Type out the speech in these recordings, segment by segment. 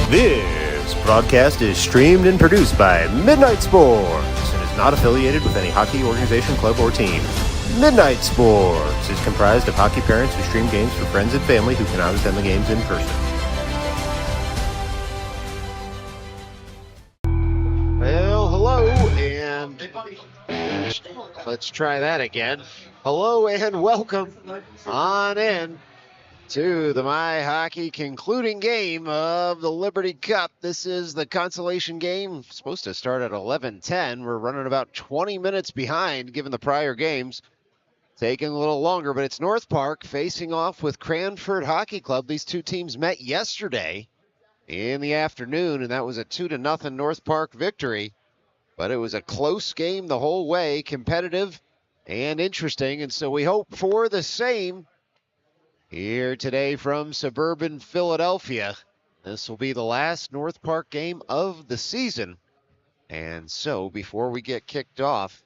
This broadcast is streamed and produced by Midnight Sports and is not affiliated with any hockey organization, club, or team. Midnight Sports is comprised of hockey parents who stream games for friends and family who cannot attend the games in person. Well, hello, and let's try that again. Hello and welcome on in to the MyHockey concluding game of the Liberty Cup. This is the consolation game, supposed to start at 11:10. We're running about 20 minutes behind given the prior games. Taking a little longer, but it's North Park facing off with Cranford Hockey Club. These two teams met yesterday in the afternoon, and that was a 2-0 North Park victory. But it was a close game the whole way, competitive and interesting, and so we hope for the same here today from suburban Philadelphia. This will be the last North Park game of the season. And so before we get kicked off,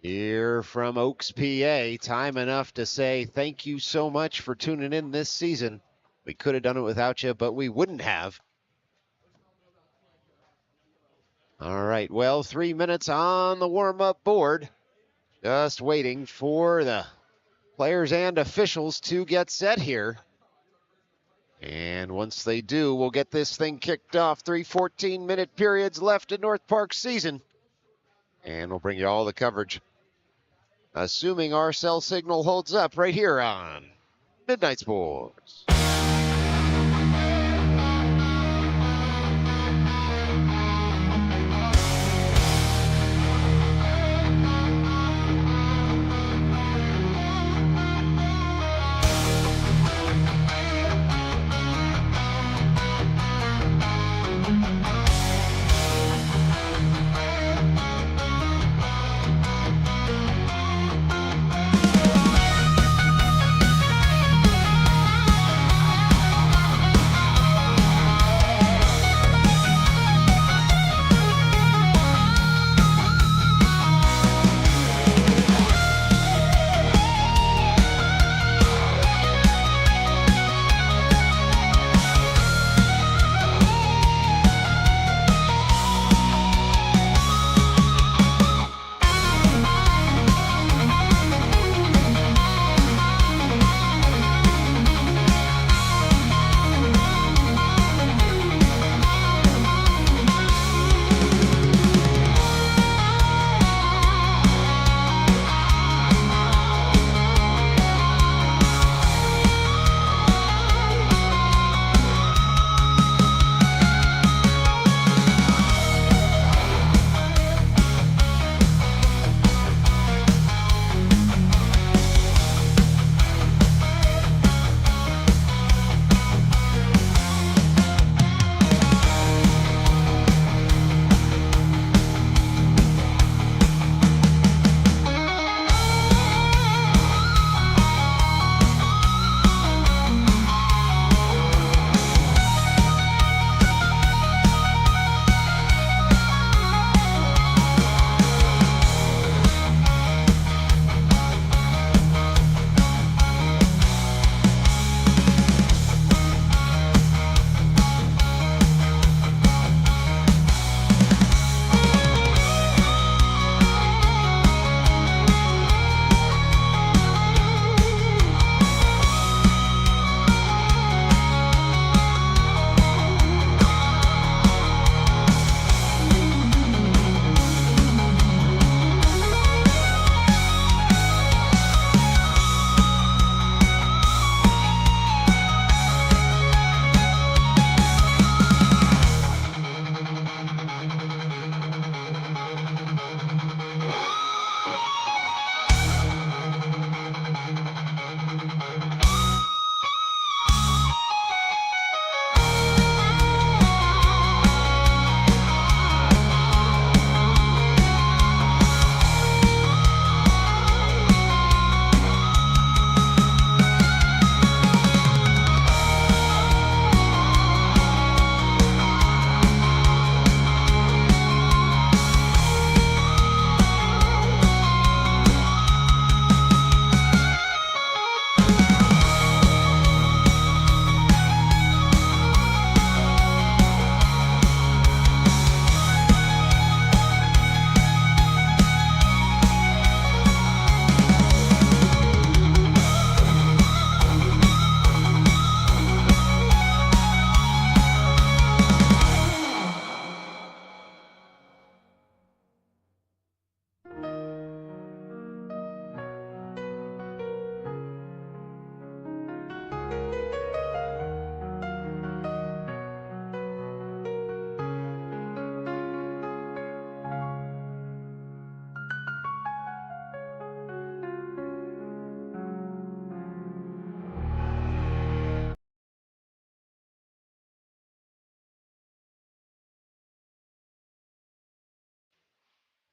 here from Oaks, PA, time enough to say thank you so much for tuning in this season. We could have done it without you, but we wouldn't have. All right, well, 3 minutes on the warm-up board. Just waiting for the players and officials to get set here. And once they do, we'll get this thing kicked off. 3 14-minute periods left in North Park's season. And we'll bring you all the coverage, assuming our cell signal holds up, right here on Midnight Sports.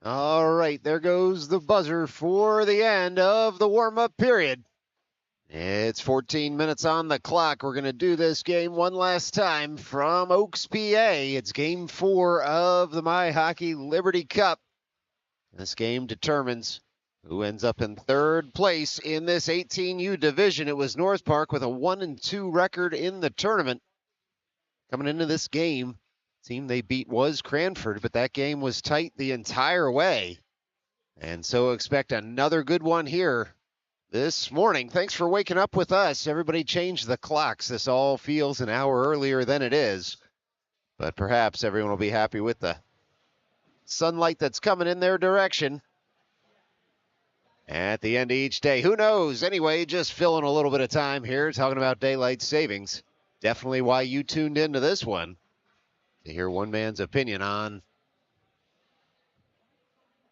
All right, there goes the buzzer for the end of the warm-up period. It's 14 minutes on the clock. We're going to do this game one last time from Oaks, PA. It's Game 4 of the MyHockey Liberty Cup. This game determines who ends up in third place in this 18U division. It was North Park with a 1-2 record in the tournament. Coming into this game, the team they beat was Cranford, but that game was tight the entire way. And so expect another good one here this morning. Thanks for waking up with us. Everybody changed the clocks. This all feels an hour earlier than it is. But perhaps everyone will be happy with the sunlight that's coming in their direction at the end of each day. Who knows? Anyway, just filling a little bit of time here talking about daylight savings. Definitely why you tuned into this one, to hear one man's opinion on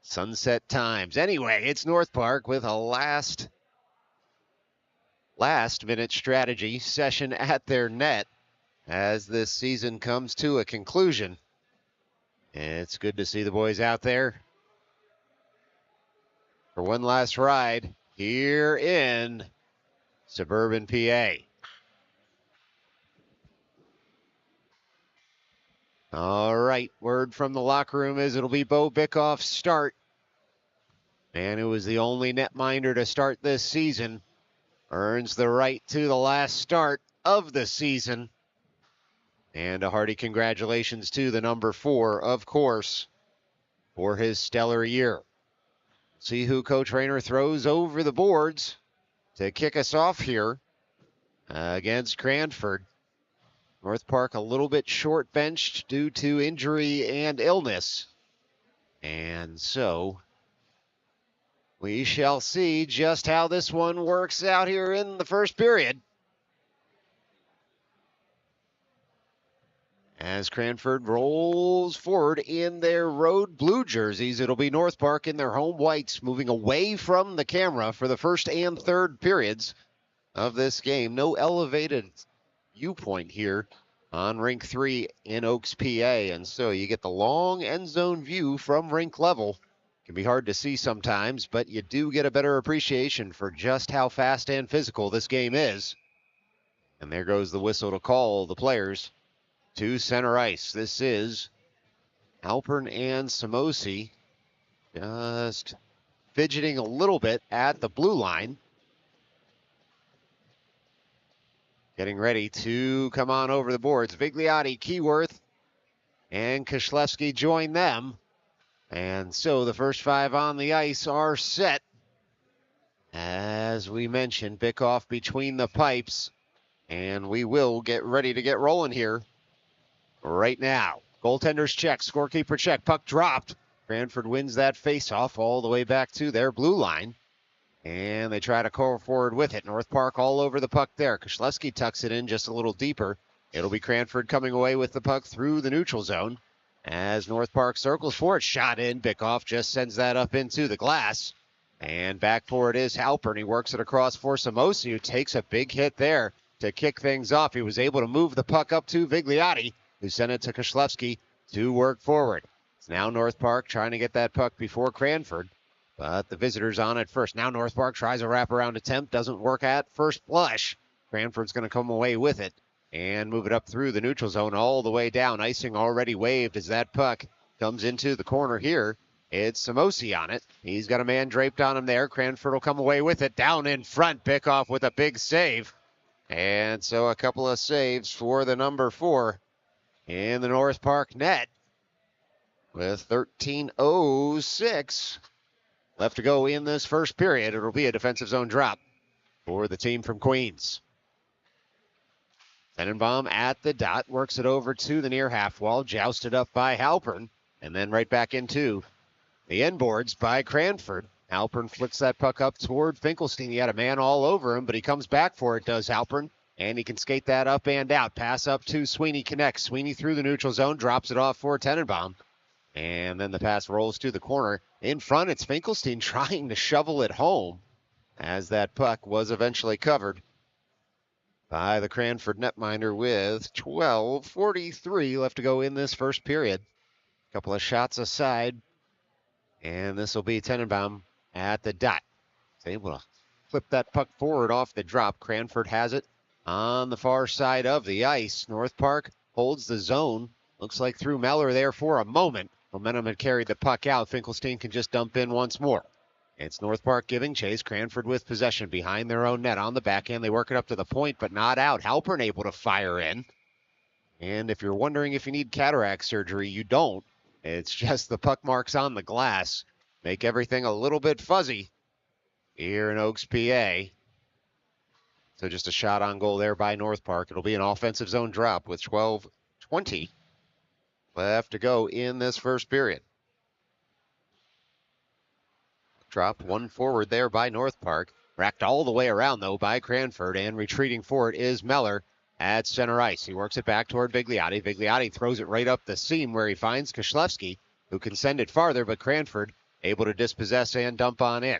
sunset times. Anyway, it's North Park with a last minute strategy session at their net as this season comes to a conclusion. It's good to see the boys out there for one last ride here in suburban PA. All right, word from the locker room is it'll be Bo Bickoff's start. Man who was the only netminder to start this season earns the right to the last start of the season. And a hearty congratulations to the number 4, of course, for his stellar year. See who Coach Rayner throws over the boards to kick us off here against Cranford. North Park a little bit short benched due to injury and illness. And so we shall see just how this one works out here in the first period. As Cranford rolls forward in their road blue jerseys, it'll be North Park in their home whites moving away from the camera for the first and third periods of this game. No elevated viewpoint here on Rink 3 in Oaks, PA. And so you get the long end zone view from rink level. Can be hard to see sometimes, but you do get a better appreciation for just how fast and physical this game is. And there goes the whistle to call the players to center ice. This is Alpern and Samosi just fidgeting a little bit at the blue line. Getting ready to come on over the boards. Vigliotti, Keyworth, and Kishlevsky join them. And so the first 5 on the ice are set. As we mentioned, Bickoff between the pipes. And we will get ready to get rolling here right now. Goaltender's check, scorekeeper check, puck dropped. Cranford wins that faceoff all the way back to their blue line. And they try to call forward with it. North Park all over the puck there. Kishlevsky tucks it in just a little deeper. It'll be Cranford coming away with the puck through the neutral zone. As North Park circles for it, shot in. Bickoff just sends that up into the glass. And back for it is Halpern. He works it across for Samosi, who takes a big hit there to kick things off. He was able to move the puck up to Vigliotti, who sent it to Kishlevsky to work forward. It's now North Park trying to get that puck before Cranford, but the visitors on it first. Now North Park tries a wraparound attempt, doesn't work at first blush. Cranford's going to come away with it and move it up through the neutral zone all the way down. Icing already waved as that puck comes into the corner here. It's Samosi on it. He's got a man draped on him there. Cranford will come away with it. Down in front, Bickoff with a big save. And so a couple of saves for the number 4 in the North Park net with 13:06 left to go in this first period. It'll be a defensive zone drop for the team from Queens. Tenenbaum at the dot, works it over to the near half wall, jousted up by Halpern, and then right back into the end boards by Cranford. Halpern flicks that puck up toward Finkelstein. He had a man all over him, but he comes back for it, does Halpern, and he can skate that up and out. Pass up to Sweeney, connects. Sweeney through the neutral zone, drops it off for Tenenbaum, and then the pass rolls to the corner. In front, it's Finkelstein trying to shovel it home as that puck was eventually covered by the Cranford netminder with 12:43 left to go in this first period. A couple of shots aside And this will be Tenenbaum at the dot. He's able to flip that puck forward off the drop. Cranford has it on the far side of the ice. North Park holds the zone. Looks like through Meller there for a moment. Momentum had carried the puck out. Finkelstein can just dump in once more. It's North Park giving chase. Cranford with possession behind their own net on the backhand. They work it up to the point, but not out. Halpern able to fire in. And if you're wondering if you need cataract surgery, you don't. It's just the puck marks on the glass make everything a little bit fuzzy here in Oaks, PA. So just a shot on goal there by North Park. It'll be an offensive zone drop with 12:20 left to go in this first period. Drop one forward there by North Park. Racked all the way around, though, by Cranford, and retreating for it is Meller at center ice. He works it back toward Vigliotti. Vigliotti throws it right up the seam where he finds Koslewski, who can send it farther, but Cranford able to dispossess and dump on in.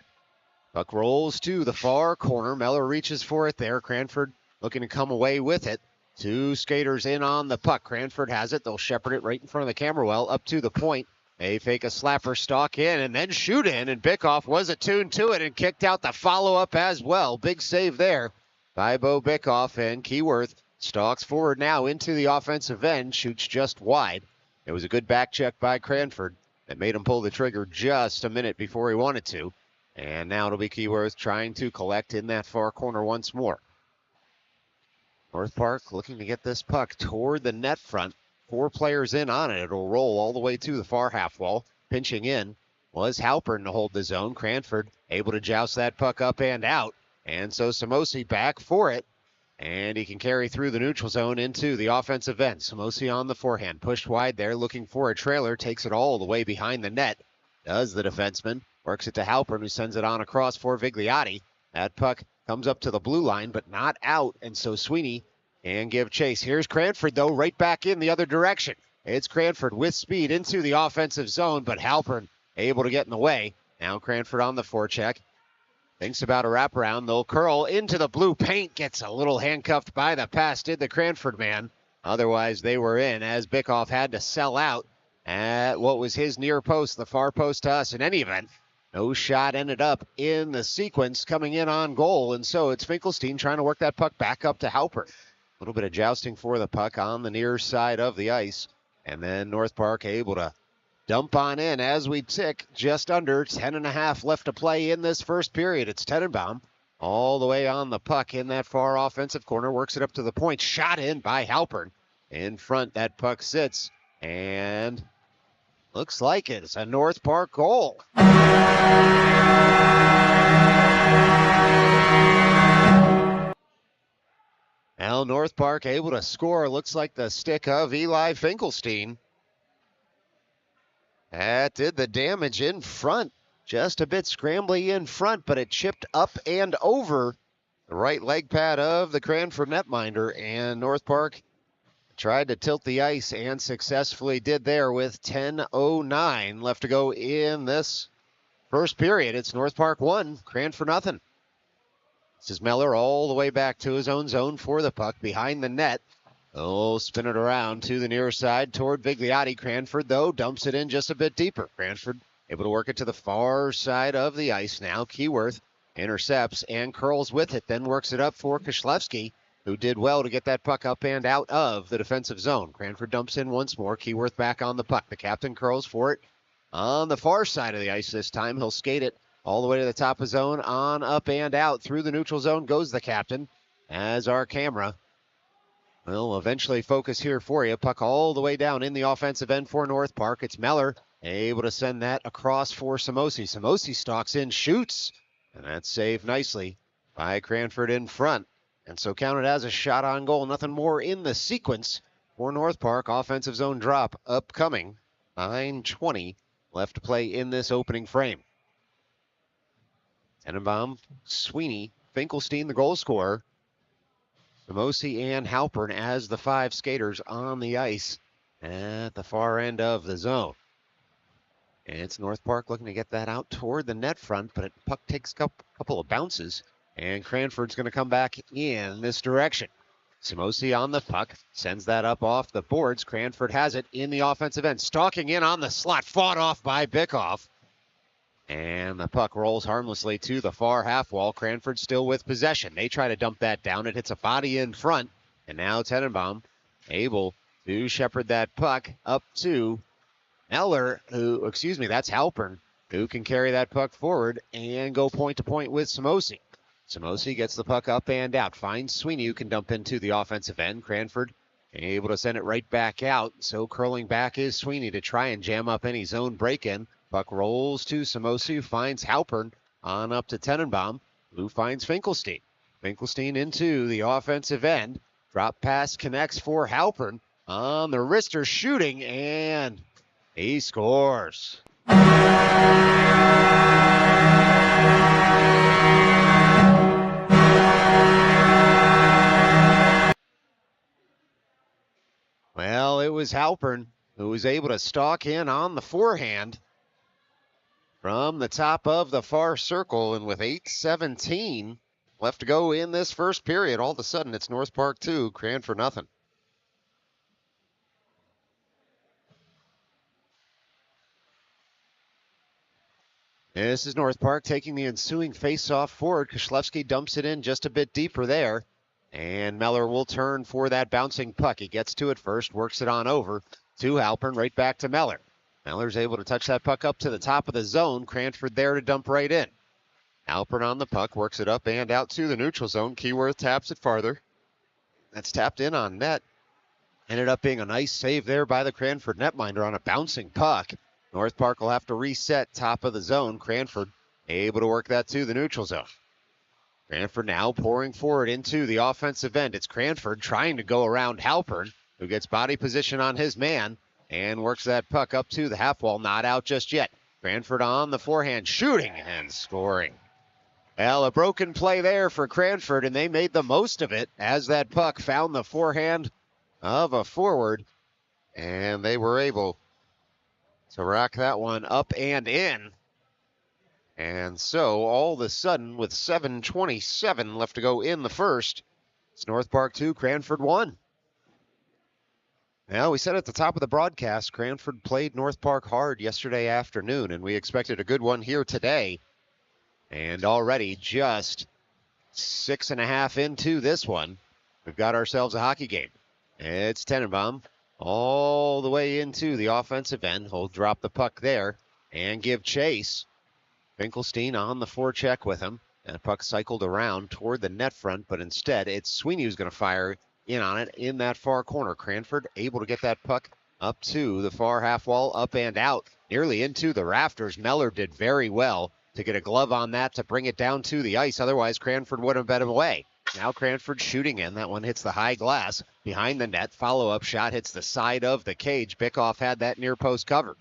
Puck rolls to the far corner. Meller reaches for it there. Cranford looking to come away with it. Two skaters in on the puck. Cranford has it. They'll shepherd it right in front of the camera well up to the point. They fake a slapper, stalk in, and then shoot in, and Bickoff was attuned to it and kicked out the follow-up as well. Big save there by Bo Bickoff, and Keyworth stalks forward now into the offensive end, shoots just wide. It was a good back check by Cranford that made him pull the trigger just a minute before he wanted to. And now it'll be Keyworth trying to collect in that far corner once more. North Park looking to get this puck toward the net front. 4 players in on it. It'll roll all the way to the far half wall. Pinching in was Halpern to hold the zone. Cranford able to joust that puck up and out. And so Samosi back for it. And he can carry through the neutral zone into the offensive end. Samosi on the forehand. Pushed wide there, looking for a trailer. Takes it all the way behind the net. Does the defenseman. Works it to Halpern, who sends it on across for Vigliotti. That puck comes up to the blue line, but not out. And so Sweeney can give chase. Here's Cranford, though, right back in the other direction. It's Cranford with speed into the offensive zone, but Halpern able to get in the way. Now Cranford on the forecheck. Thinks about a wraparound. They'll curl into the blue paint. Gets a little handcuffed by the pass, did the Cranford man. Otherwise, they were in as Bickoff had to sell out at what was his near post, the far post to us. In any event, no shot ended up in the sequence coming in on goal. And so it's Finkelstein trying to work that puck back up to Halpern. A little bit of jousting for the puck on the near side of the ice. And then North Park able to dump on in as we tick just under 10.5 left to play in this first period. It's Tenenbaum all the way on the puck in that far offensive corner. Works it up to the point. Shot in by Halpern. In front, that puck sits. And looks like it's a North Park goal. Now North Park able to score. Looks like the stick of Eli Finkelstein. That did the damage in front. Just a bit scrambly in front, but it chipped up and over the right leg pad of the Cranford netminder. And North Park tried to tilt the ice and successfully did there with 10:09 left to go in this first period. It's North Park 1, Cranford nothing. This is Meller all the way back to his own zone for the puck behind the net. Oh, spin it around to the near side toward Vigliotti. Cranford, though, dumps it in just a bit deeper. Cranford able to work it to the far side of the ice now. Keyworth intercepts and curls with it, then works it up for Koslewski, who did well to get that puck up and out of the defensive zone. Cranford dumps in once more. Keyworth back on the puck. The captain curls for it on the far side of the ice this time. He'll skate it all the way to the top of zone, on, up, and out. Through the neutral zone goes the captain as our camera will eventually focus here for you. Puck all the way down in the offensive end for North Park. It's Meller able to send that across for Samosi. Samosi stalks in, shoots, and that's saved nicely by Cranford in front. And so counted as a shot on goal. Nothing more in the sequence for North Park. Offensive zone drop upcoming. 9:20 left to play in this opening frame. Tenenbaum, Sweeney, Finkelstein, the goal scorer. Samosi and Halpern as the 5 skaters on the ice at the far end of the zone. And it's North Park looking to get that out toward the net front, but puck takes a couple of bounces, and Cranford's going to come back in this direction. Samosi on the puck, sends that up off the boards. Cranford has it in the offensive end, stalking in on the slot, fought off by Bickoff. And the puck rolls harmlessly to the far half wall. Cranford still with possession. They try to dump that down. It hits a body in front. And now Tenenbaum able to shepherd that puck up to Eller, that's Halpern, who can carry that puck forward and go point to point with Samosi. Samosi gets the puck up and out. Finds Sweeney, who can dump into the offensive end. Cranford able to send it right back out. So curling back is Sweeney to try and jam up any zone break-in. Puck rolls to Samosi, who finds Halpern on up to Tenenbaum, who finds Finkelstein. Finkelstein into the offensive end. Drop pass connects for Halpern on the wrister shooting, and he scores. Well, it was Halpern who was able to stalk in on the forehand from the top of the far circle, and with 8:17 left to go in this first period, all of a sudden it's North Park 2, Cranford nothing. This is North Park taking the ensuing face-off forward. Koslewski dumps it in just a bit deeper there. And Meller will turn for that bouncing puck. He gets to it first, works it on over to Halpern, right back to Meller. Meller's able to touch that puck up to the top of the zone. Cranford there to dump right in. Halpern on the puck, works it up and out to the neutral zone. Keyworth taps it farther. That's tapped in on net. Ended up being a nice save there by the Cranford netminder on a bouncing puck. North Park will have to reset top of the zone. Cranford able to work that to the neutral zone. Cranford now pouring forward into the offensive end. It's Cranford trying to go around Halpern, who gets body position on his man and works that puck up to the half wall. Not out just yet. Cranford on the forehand, shooting and scoring. Well, a broken play there for Cranford, and they made the most of it as that puck found the forehand of a forward, and they were able to rock that one up and in. And so, all of a sudden, with 7:27 left to go in the first, it's North Park 2, Cranford 1. Now, we said at the top of the broadcast, Cranford played North Park hard yesterday afternoon, and we expected a good one here today. And already just 6.5 into this one, we've got ourselves a hockey game. It's Tenenbaum all the way into the offensive end. He'll drop the puck there and give chase. Finkelstein on the forecheck with him. And the puck cycled around toward the net front, but instead it's Sweeney who's going to fire in on it in that far corner. Cranford able to get that puck up to the far half wall, up and out, nearly into the rafters. Meller did very well to get a glove on that to bring it down to the ice. Otherwise, Cranford would have bet him away. Now Cranford shooting in. That one hits the high glass behind the net. Follow-up shot hits the side of the cage. Bickoff had that near post covered.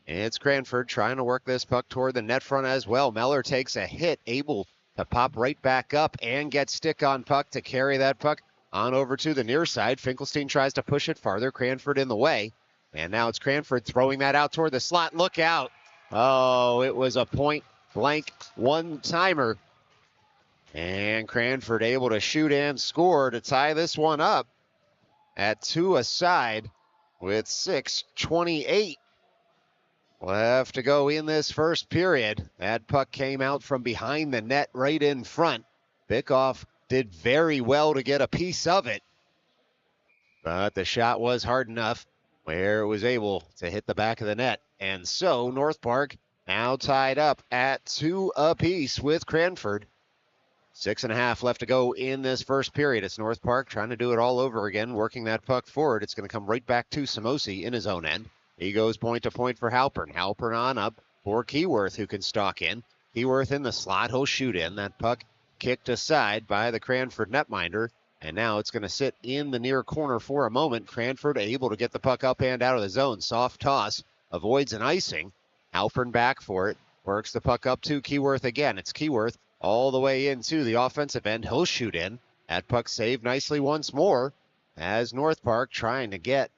It's Cranford trying to work this puck toward the net front as well. Meller takes a hit, able to pop right back up and get stick on puck to carry that puck on over to the near side. Finkelstein tries to push it farther. Cranford in the way. And now it's Cranford throwing that out toward the slot. Look out. Oh, it was a point blank one-timer. And Cranford able to shoot and score to tie this one up at 2-aside with 6:28 left to go in this first period. That puck came out from behind the net right in front. Bickoff did very well to get a piece of it, but the shot was hard enough where it was able to hit the back of the net. And so North Park now tied up at 2 apiece with Cranford. 6.5 left to go in this first period. It's North Park trying to do it all over again, working that puck forward. It's going to come right back to Samosi in his own end. He goes point to point for Halpern. Halpern on up for Keyworth, who can stalk in. Keyworth in the slot. He'll shoot in. That puck kicked aside by the Cranford netminder. And now it's going to sit in the near corner for a moment. Cranford able to get the puck up and out of the zone. Soft toss. Avoids an icing. Halpern back for it. Works the puck up to Keyworth again. It's Keyworth all the way into the offensive end. He'll shoot in. That puck saved nicely once more as North Park trying to get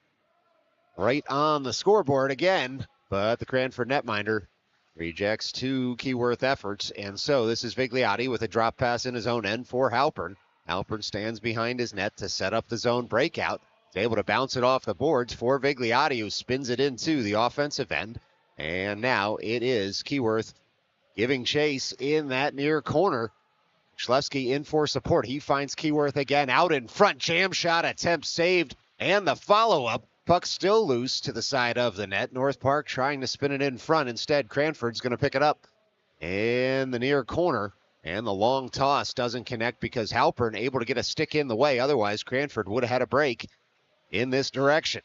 right on the scoreboard again. But the Cranford netminder rejects 2 Keyworth efforts. And so this is Vigliotti with a drop pass in his own end for Halpern. Halpern stands behind his net to set up the zone breakout. He's able to bounce it off the boards for Vigliotti, who spins it into the offensive end. And now it is Keyworth giving chase in that near corner. Schlefsky in for support. He finds Keyworth again out in front. Jam shot attempt saved, and the follow-up. Puck still loose to the side of the net. North Park trying to spin it in front. Instead, Cranford's going to pick it up in the near corner. And the long toss doesn't connect because Halpern able to get a stick in the way. Otherwise, Cranford would have had a break in this direction.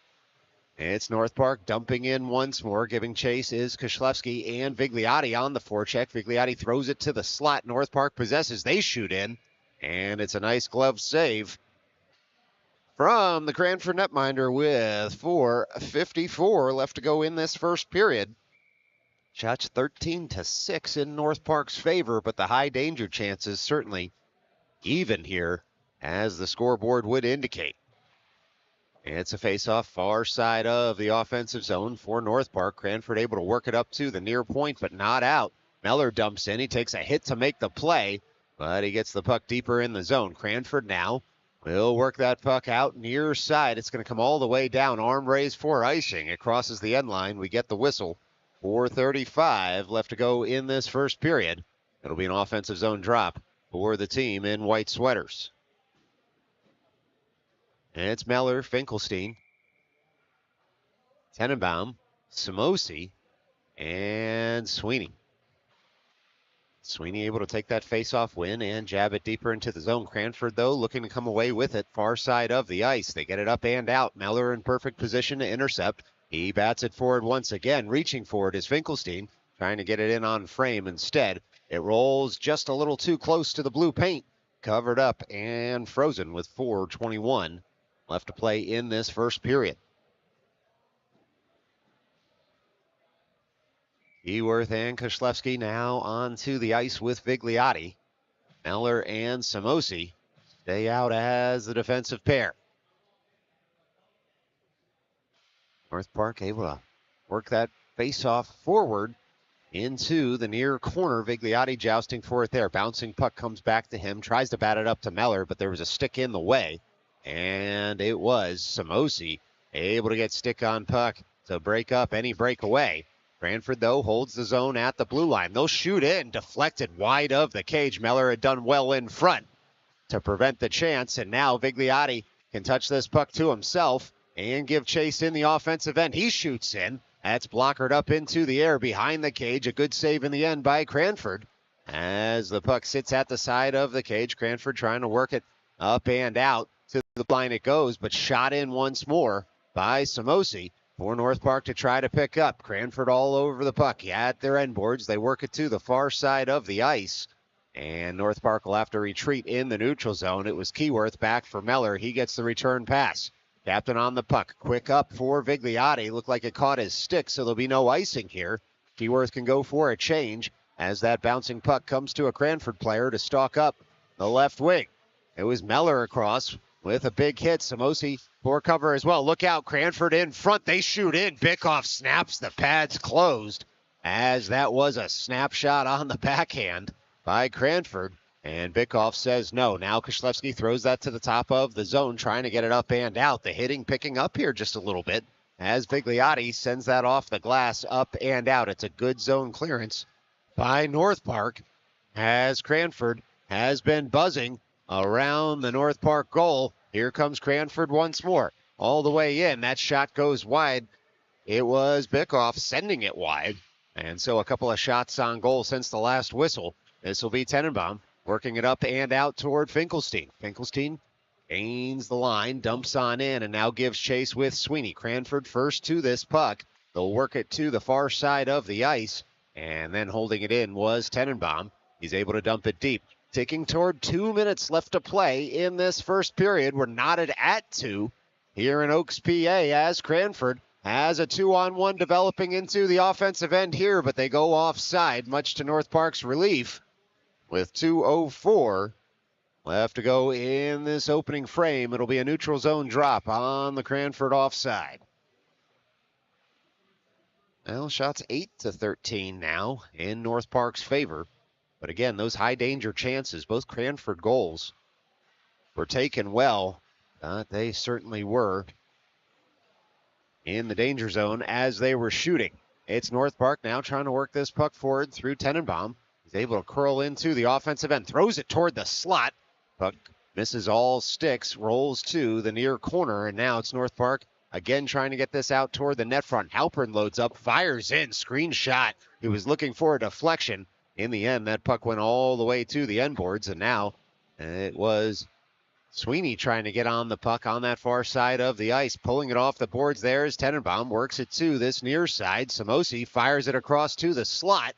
It's North Park dumping in once more. Giving chase is Koslewski and Vigliotti on the forecheck. Vigliotti throws it to the slot. North Park possesses. They shoot in. And it's a nice glove save from the Cranford netminder with 4:54 left to go in this first period. Shots 13-6 in North Park's favor, but the high danger chances certainly even here, as the scoreboard would indicate. It's a face-off far side of the offensive zone for North Park. Cranford able to work it up to the near point, but not out. Meller dumps in. He takes a hit to make the play, but he gets the puck deeper in the zone. Cranford now will work that puck out near side. It's going to come all the way down. Arm raised for icing. It crosses the end line. We get the whistle. 4:35 left to go in this first period. It'll be an offensive zone drop for the team in white sweaters. And it's Meller, Finkelstein, Tenenbaum, Samosi, and Sweeney. Sweeney able to take that face-off win and jab it deeper into the zone. Cranford, though, looking to come away with it far side of the ice. They get it up and out. Meller in perfect position to intercept. He bats it forward once again. Reaching for it is Finkelstein, trying to get it in on frame instead. It rolls just a little too close to the blue paint. Covered up and frozen with 4:21 left to play in this first period. Keyworth and Koslewski now onto the ice with Vigliotti. Meller and Samosi stay out as the defensive pair. North Park able to work that face-off forward into the near corner. Vigliotti jousting for it there. Bouncing puck comes back to him. Tries to bat it up to Meller, but there was a stick in the way. And it was Samosi able to get stick on puck to break up any breakaway. Cranford, though, holds the zone at the blue line. They'll shoot in, deflected wide of the cage. Meller had done well in front to prevent the chance, and now Vigliotti can touch this puck to himself and give chase in the offensive end. He shoots in. That's blockered up into the air behind the cage. A good save in the end by Cranford. As the puck sits at the side of the cage, Cranford trying to work it up and out. To the line it goes, but shot in once more by Samosi for North Park to try to pick up. Cranford all over the puck at their end boards. They work it to the far side of the ice. And North Park will have to retreat in the neutral zone. It was Keyworth back for Meller. He gets the return pass. Captain on the puck. Quick up for Vigliotti. Looked like it caught his stick, so there'll be no icing here. Keyworth can go for a change as that bouncing puck comes to a Cranford player to stalk up the left wing. It was Meller across with a big hit. Samosi for cover as well. Look out, Cranford in front. They shoot in. Bickoff snaps the pads closed as that was a snapshot on the backhand by Cranford. And Bickoff says no. Now Koslewski throws that to the top of the zone, trying to get it up and out. The hitting picking up here just a little bit as Vigliotti sends that off the glass up and out. It's a good zone clearance by North Park as Cranford has been buzzing around the North Park goal. Here comes Cranford once more. All the way in. That shot goes wide. It was Bickoff sending it wide. And so a couple of shots on goal since the last whistle. This will be Tenenbaum working it up and out toward Finkelstein. Finkelstein gains the line, dumps on in, and now gives chase with Sweeney. Cranford first to this puck. They'll work it to the far side of the ice. And then holding it in was Tenenbaum. He's able to dump it deep. Ticking toward 2 minutes left to play in this first period. We're knotted at 2 here in Oaks, PA, as Cranford has a 2-on-1 developing into the offensive end here, but they go offside, much to North Park's relief, with 2:04 left to go in this opening frame. It'll be a neutral zone drop on the Cranford offside. Well, shots 8-13 now in North Park's favor. But again, those high danger chances, both Cranford goals, were taken well. They certainly were in the danger zone as they were shooting. It's North Park now trying to work this puck forward through Tenenbaum. He's able to curl into the offensive end, throws it toward the slot. Puck misses all sticks, rolls to the near corner, and now it's North Park again trying to get this out toward the net front. Halpern loads up, fires in, screen shot. He was looking for a deflection. In the end, that puck went all the way to the end boards, and now it was Sweeney trying to get on the puck on that far side of the ice, pulling it off the boards there as Tenenbaum works it to this near side. Samosi fires it across to the slot.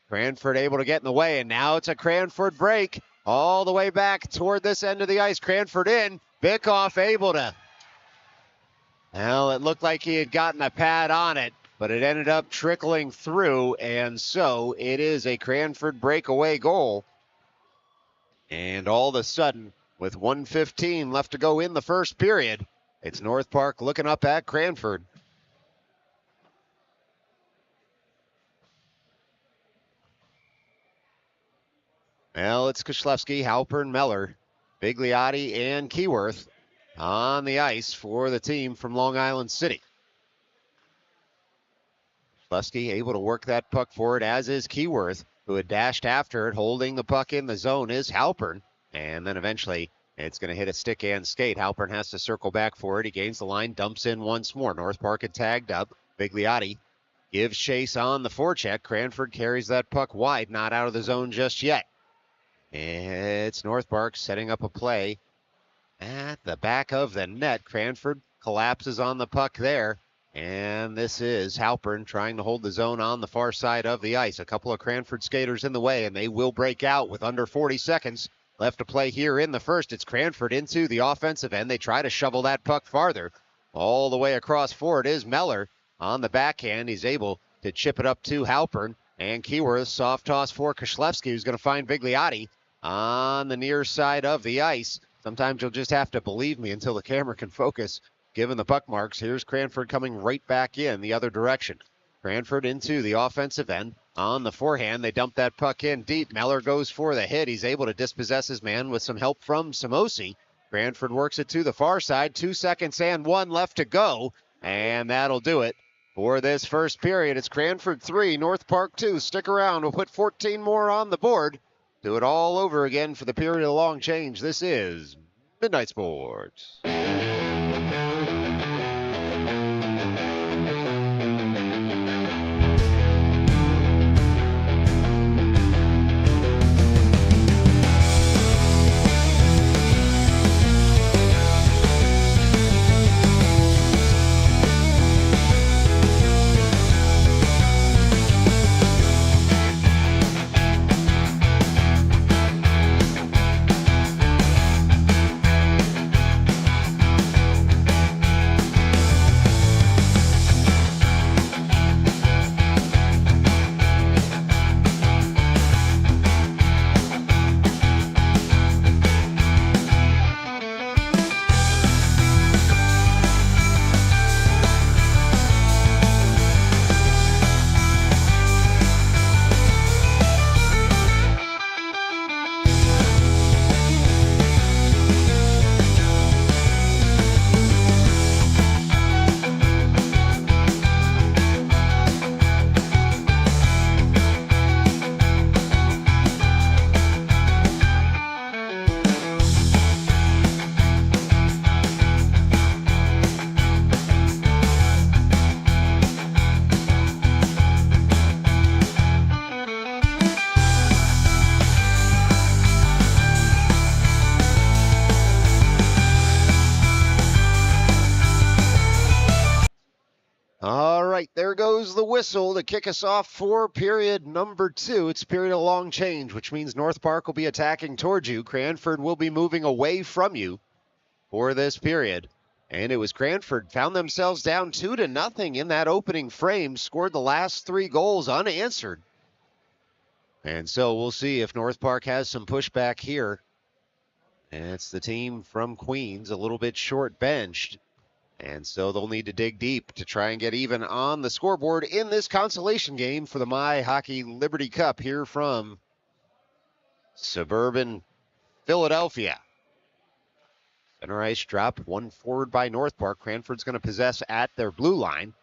Cranford able to get in the way, and now it's a Cranford break all the way back toward this end of the ice. Cranford in, Bickoff able to. Well, it looked like he had gotten a pad on it, but it ended up trickling through, and so it is a Cranford breakaway goal. And all of a sudden, with 1:15 left to go in the first period, it's North Park looking up at Cranford. Well, it's Koslewski, Halpern, Meller, Bigliotti, and Keyworth on the ice for the team from Long Island City. Koslewski able to work that puck forward, as is Keyworth, who had dashed after it. Holding the puck in the zone is Halpern. And then eventually it's going to hit a stick and skate. Halpern has to circle back for it. He gains the line, dumps in once more. North Park had tagged up. Bigliotti gives chase on the forecheck. Cranford carries that puck wide, not out of the zone just yet. It's North Park setting up a play at the back of the net. Cranford collapses on the puck there. And this is Halpern trying to hold the zone on the far side of the ice. A couple of Cranford skaters in the way, and they will break out with under 40 seconds left to play here in the first. It's Cranford into the offensive end. They try to shovel that puck farther. All the way across for it is Meller on the backhand. He's able to chip it up to Halpern. And Keyworth, soft toss for Koslewski, who's going to find Bigliotti on the near side of the ice. Sometimes you'll just have to believe me until the camera can focus, given the puck marks. Here's Cranford coming right back in the other direction. Cranford into the offensive end. On the forehand, they dump that puck in deep. Meller goes for the hit. He's able to dispossess his man with some help from Samosi. Cranford works it to the far side. 2 seconds and 1 left to go. And that'll do it for this first period. It's Cranford 3, North Park 2. Stick around. We'll put 14 more on the board. Do it all over again for the period of long change. This is Midnight Sports. All right, there goes the whistle to kick us off for period number 2. It's a period of long change, which means North Park will be attacking towards you. Cranford will be moving away from you for this period. And it was Cranford found themselves down 2-0 in that opening frame, scored the last 3 goals unanswered. And so we'll see if North Park has some pushback here. And it's the team from Queens, a little bit short benched. And so they'll need to dig deep to try and get even on the scoreboard in this consolation game for the MyHockey Liberty Cup here from suburban Philadelphia. Center ice drop, one forward by North Park. Cranford's going to possess at their blue line.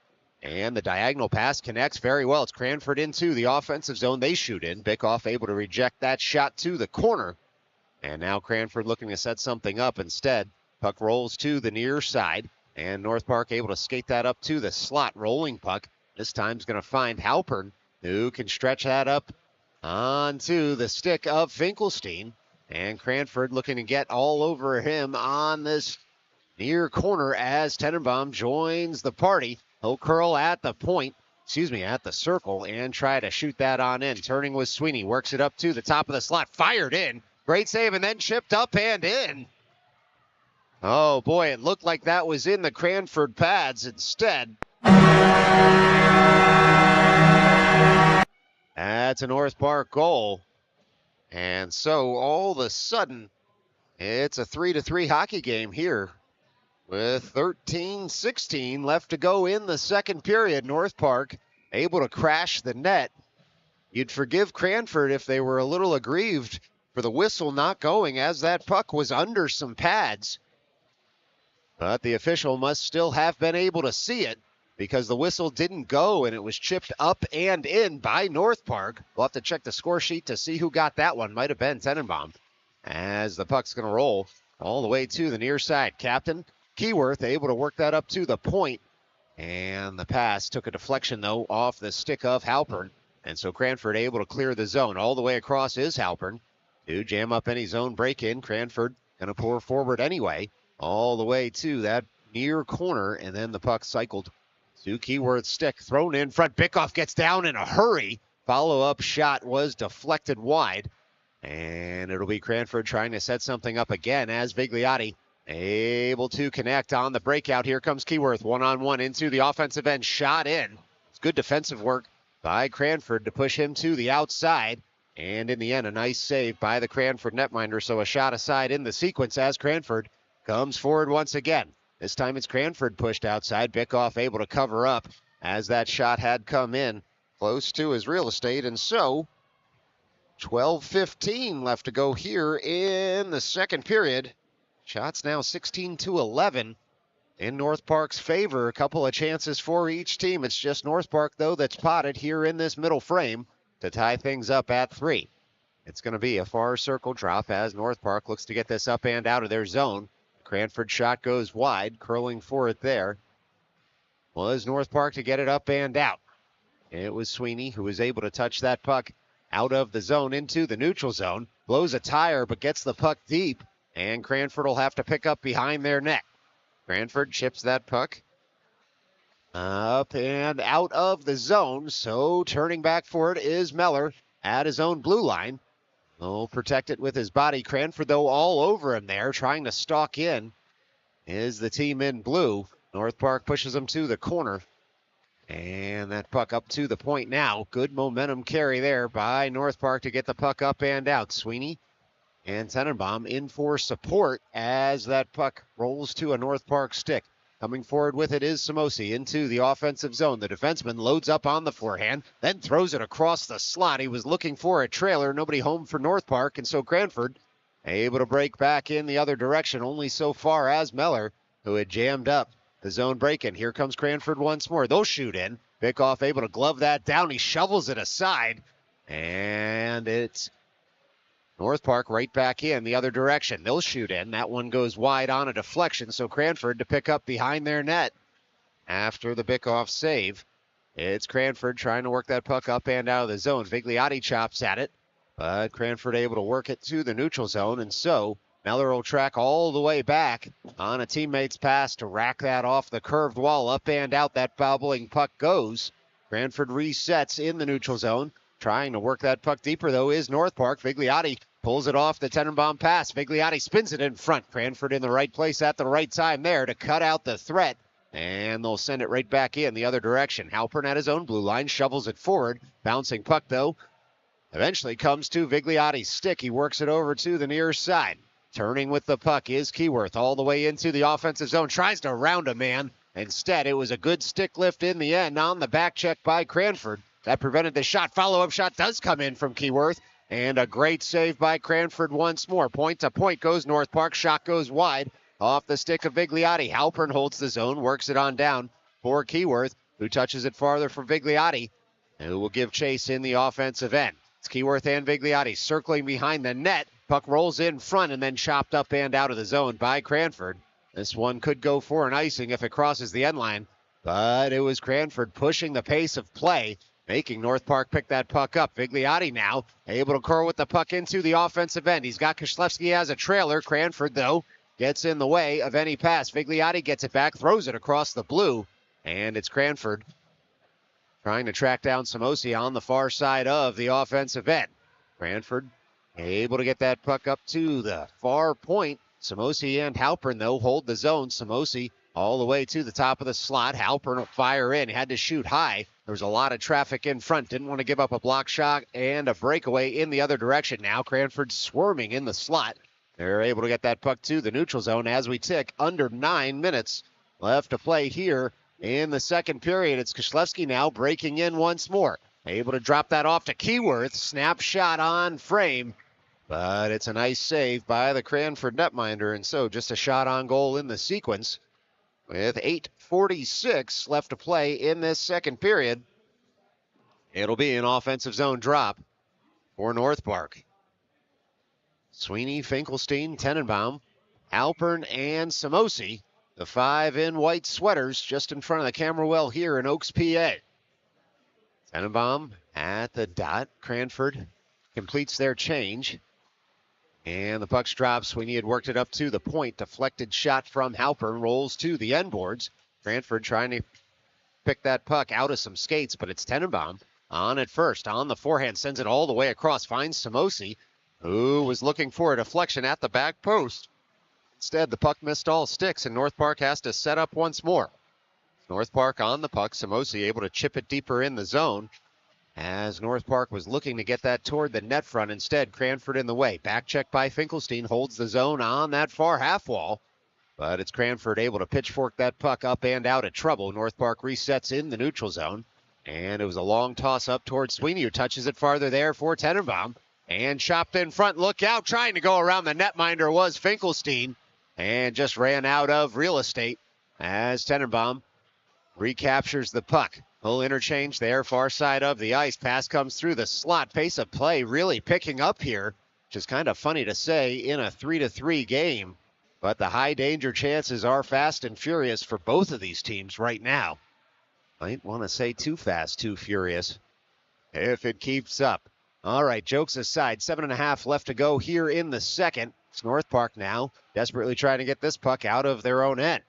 And the diagonal pass connects very well. It's Cranford into the offensive zone. They shoot in. Bickoff able to reject that shot to the corner. And now Cranford looking to set something up instead. Puck rolls to the near side. And North Park able to skate that up to the slot. Rolling puck. This time's going to find Halpern, who can stretch that up onto the stick of Finkelstein. And Cranford looking to get all over him on this near corner as Tenenbaum joins the party. He'll curl at the point, at the circle, and try to shoot that on in. Turning with Sweeney, works it up to the top of the slot, fired in. Great save, and then chipped up and in. Oh boy, it looked like that was in the Cranford pads. Instead, that's a North Park goal. And so all of a sudden, it's a 3-3 hockey game here. With 13-16 left to go in the second period, North Park able to crash the net. You'd forgive Cranford if they were a little aggrieved for the whistle not going, as that puck was under some pads. But the official must still have been able to see it, because the whistle didn't go and it was chipped up and in by North Park. We'll have to check the score sheet to see who got that one. Might have been Tenenbaum, as the puck's going to roll all the way to the near side. Captain Keyworth able to work that up to the point, and the pass took a deflection, though, off the stick of Halpern. And so Cranford able to clear the zone. All the way across is Halpern to jam up any zone break-in. Cranford going to pour forward anyway, all the way to that near corner, and then the puck cycled to Keyworth's stick. Thrown in front. Bickoff gets down in a hurry. Follow-up shot was deflected wide, and it'll be Cranford trying to set something up again as Vigliotti able to connect on the breakout. Here comes Keyworth, one-on-one into the offensive end, shot in. It's good defensive work by Cranford to push him to the outside. And in the end, a nice save by the Cranford netminder. So a shot aside in the sequence as Cranford comes forward once again. This time it's Cranford pushed outside. Bickoff able to cover up as that shot had come in close to his real estate. And so 12:15 left to go here in the second period. Shots now 16-11 in North Park's favor. A couple of chances for each team. It's just North Park, though, that's potted here in this middle frame to tie things up at 3. It's going to be a far circle drop as North Park looks to get this up and out of their zone. Cranford shot goes wide, curling for it there. Was North Park to get it up and out. It was Sweeney who was able to touch that puck out of the zone into the neutral zone. Blows a tire but gets the puck deep. And Cranford will have to pick up behind their net. Cranford chips that puck up and out of the zone. So turning back for it is Meller at his own blue line. He'll protect it with his body. Cranford, though, all over him there, trying to stalk in, is the team in blue. North Park pushes him to the corner. And that puck up to the point now. Good momentum carry there by North Park to get the puck up and out. Sweeney and Tenenbaum in for support as that puck rolls to a North Park stick. Coming forward with it is Samosi into the offensive zone. The defenseman loads up on the forehand, then throws it across the slot. He was looking for a trailer. Nobody home for North Park, and so Cranford able to break back in the other direction, only so far as Meller, who had jammed up the zone break-in. Here comes Cranford once more. They'll shoot in. Bickoff able to glove that down. He shovels it aside, and it's North Park right back in the other direction. They'll shoot in. That one goes wide on a deflection, so Cranford to pick up behind their net after the Bickoff save. It's Cranford trying to work that puck up and out of the zone. Vigliotti chops at it, but Cranford able to work it to the neutral zone, and so Meller will track all the way back on a teammate's pass to rack that off the curved wall. Up and out that bobbling puck goes. Cranford resets in the neutral zone. Trying to work that puck deeper, though, is North Park. Vigliotti pulls it off the Tenenbaum pass. Vigliotti spins it in front. Cranford in the right place at the right time there to cut out the threat. And they'll send it right back in the other direction. Halpern at his own blue line, shovels it forward. Bouncing puck, though, eventually comes to Vigliotti's stick. He works it over to the near side. Turning with the puck is Keyworth all the way into the offensive zone. Tries to round a man. Instead, it was a good stick lift in the end on the back check by Cranford. That prevented the shot. Follow-up shot does come in from Keyworth. And a great save by Cranford once more. Point to point goes North Park. Shot goes wide off the stick of Vigliotti. Halpern holds the zone, works it on down for Keyworth. who touches it farther for Vigliotti, who will give chase in the offensive end. It's Keyworth and Vigliotti circling behind the net. Puck rolls in front and then chopped up and out of the zone by Cranford. This one could go for an icing if it crosses the end line, but it was Cranford pushing the pace of play, making North Park pick that puck up. Vigliotti now able to curl with the puck into the offensive end. He's got Koslewski as a trailer. Cranford, though, gets in the way of any pass. Vigliotti gets it back, throws it across the blue, and it's Cranford trying to track down Samosi on the far side of the offensive end. Cranford able to get that puck up to the far point. Samosi and Halpern, though, hold the zone. Samosi all the way to the top of the slot. Halpern will fire in. Had to shoot high. There was a lot of traffic in front. Didn't want to give up a block shot and a breakaway in the other direction. Now Cranford swarming in the slot. They're able to get that puck to the neutral zone as we tick under 9 minutes left to play here in the second period. It's Koslewski now breaking in once more. Able to drop that off to Keyworth. Snap shot on frame. But it's a nice save by the Cranford netminder, and so just a shot on goal in the sequence. With 8:46 left to play in this second period, it'll be an offensive zone drop for North Park. Sweeney, Finkelstein, Tenenbaum, Halpern, and Samosi, the 5 in white sweaters just in front of the camera well here in Oaks, PA. Tenenbaum at the dot. Cranford completes their change. And the puck's dropped. Sweeney had worked it up to the point. Deflected shot from Halpern rolls to the end boards. Cranford trying to pick that puck out of some skates, but it's Tenenbaum on at first. On the forehand, sends it all the way across. Finds Samosi, who was looking for a deflection at the back post. Instead, the puck missed all sticks, and North Park has to set up once more. North Park on the puck. Samosi able to chip it deeper in the zone, as North Park was looking to get that toward the net front. Instead, Cranford in the way. Back check by Finkelstein, holds the zone on that far half wall. But it's Cranford able to pitchfork that puck up and out of trouble. North Park resets in the neutral zone. And it was a long toss up towards Sweeney, who touches it farther there for Tenenbaum. And chopped in front. Look out, trying to go around the netminder was Finkelstein. And just ran out of real estate as Tenenbaum recaptures the puck. Full interchange there, far side of the ice. Pass comes through the slot. Pace of play really picking up here, which is kind of funny to say in a 3-3 game. But the high danger chances are fast and furious for both of these teams right now. Might want to say too fast, too furious, if it keeps up. All right, jokes aside, 7.5 left to go here in the second. It's North Park now, desperately trying to get this puck out of their own end.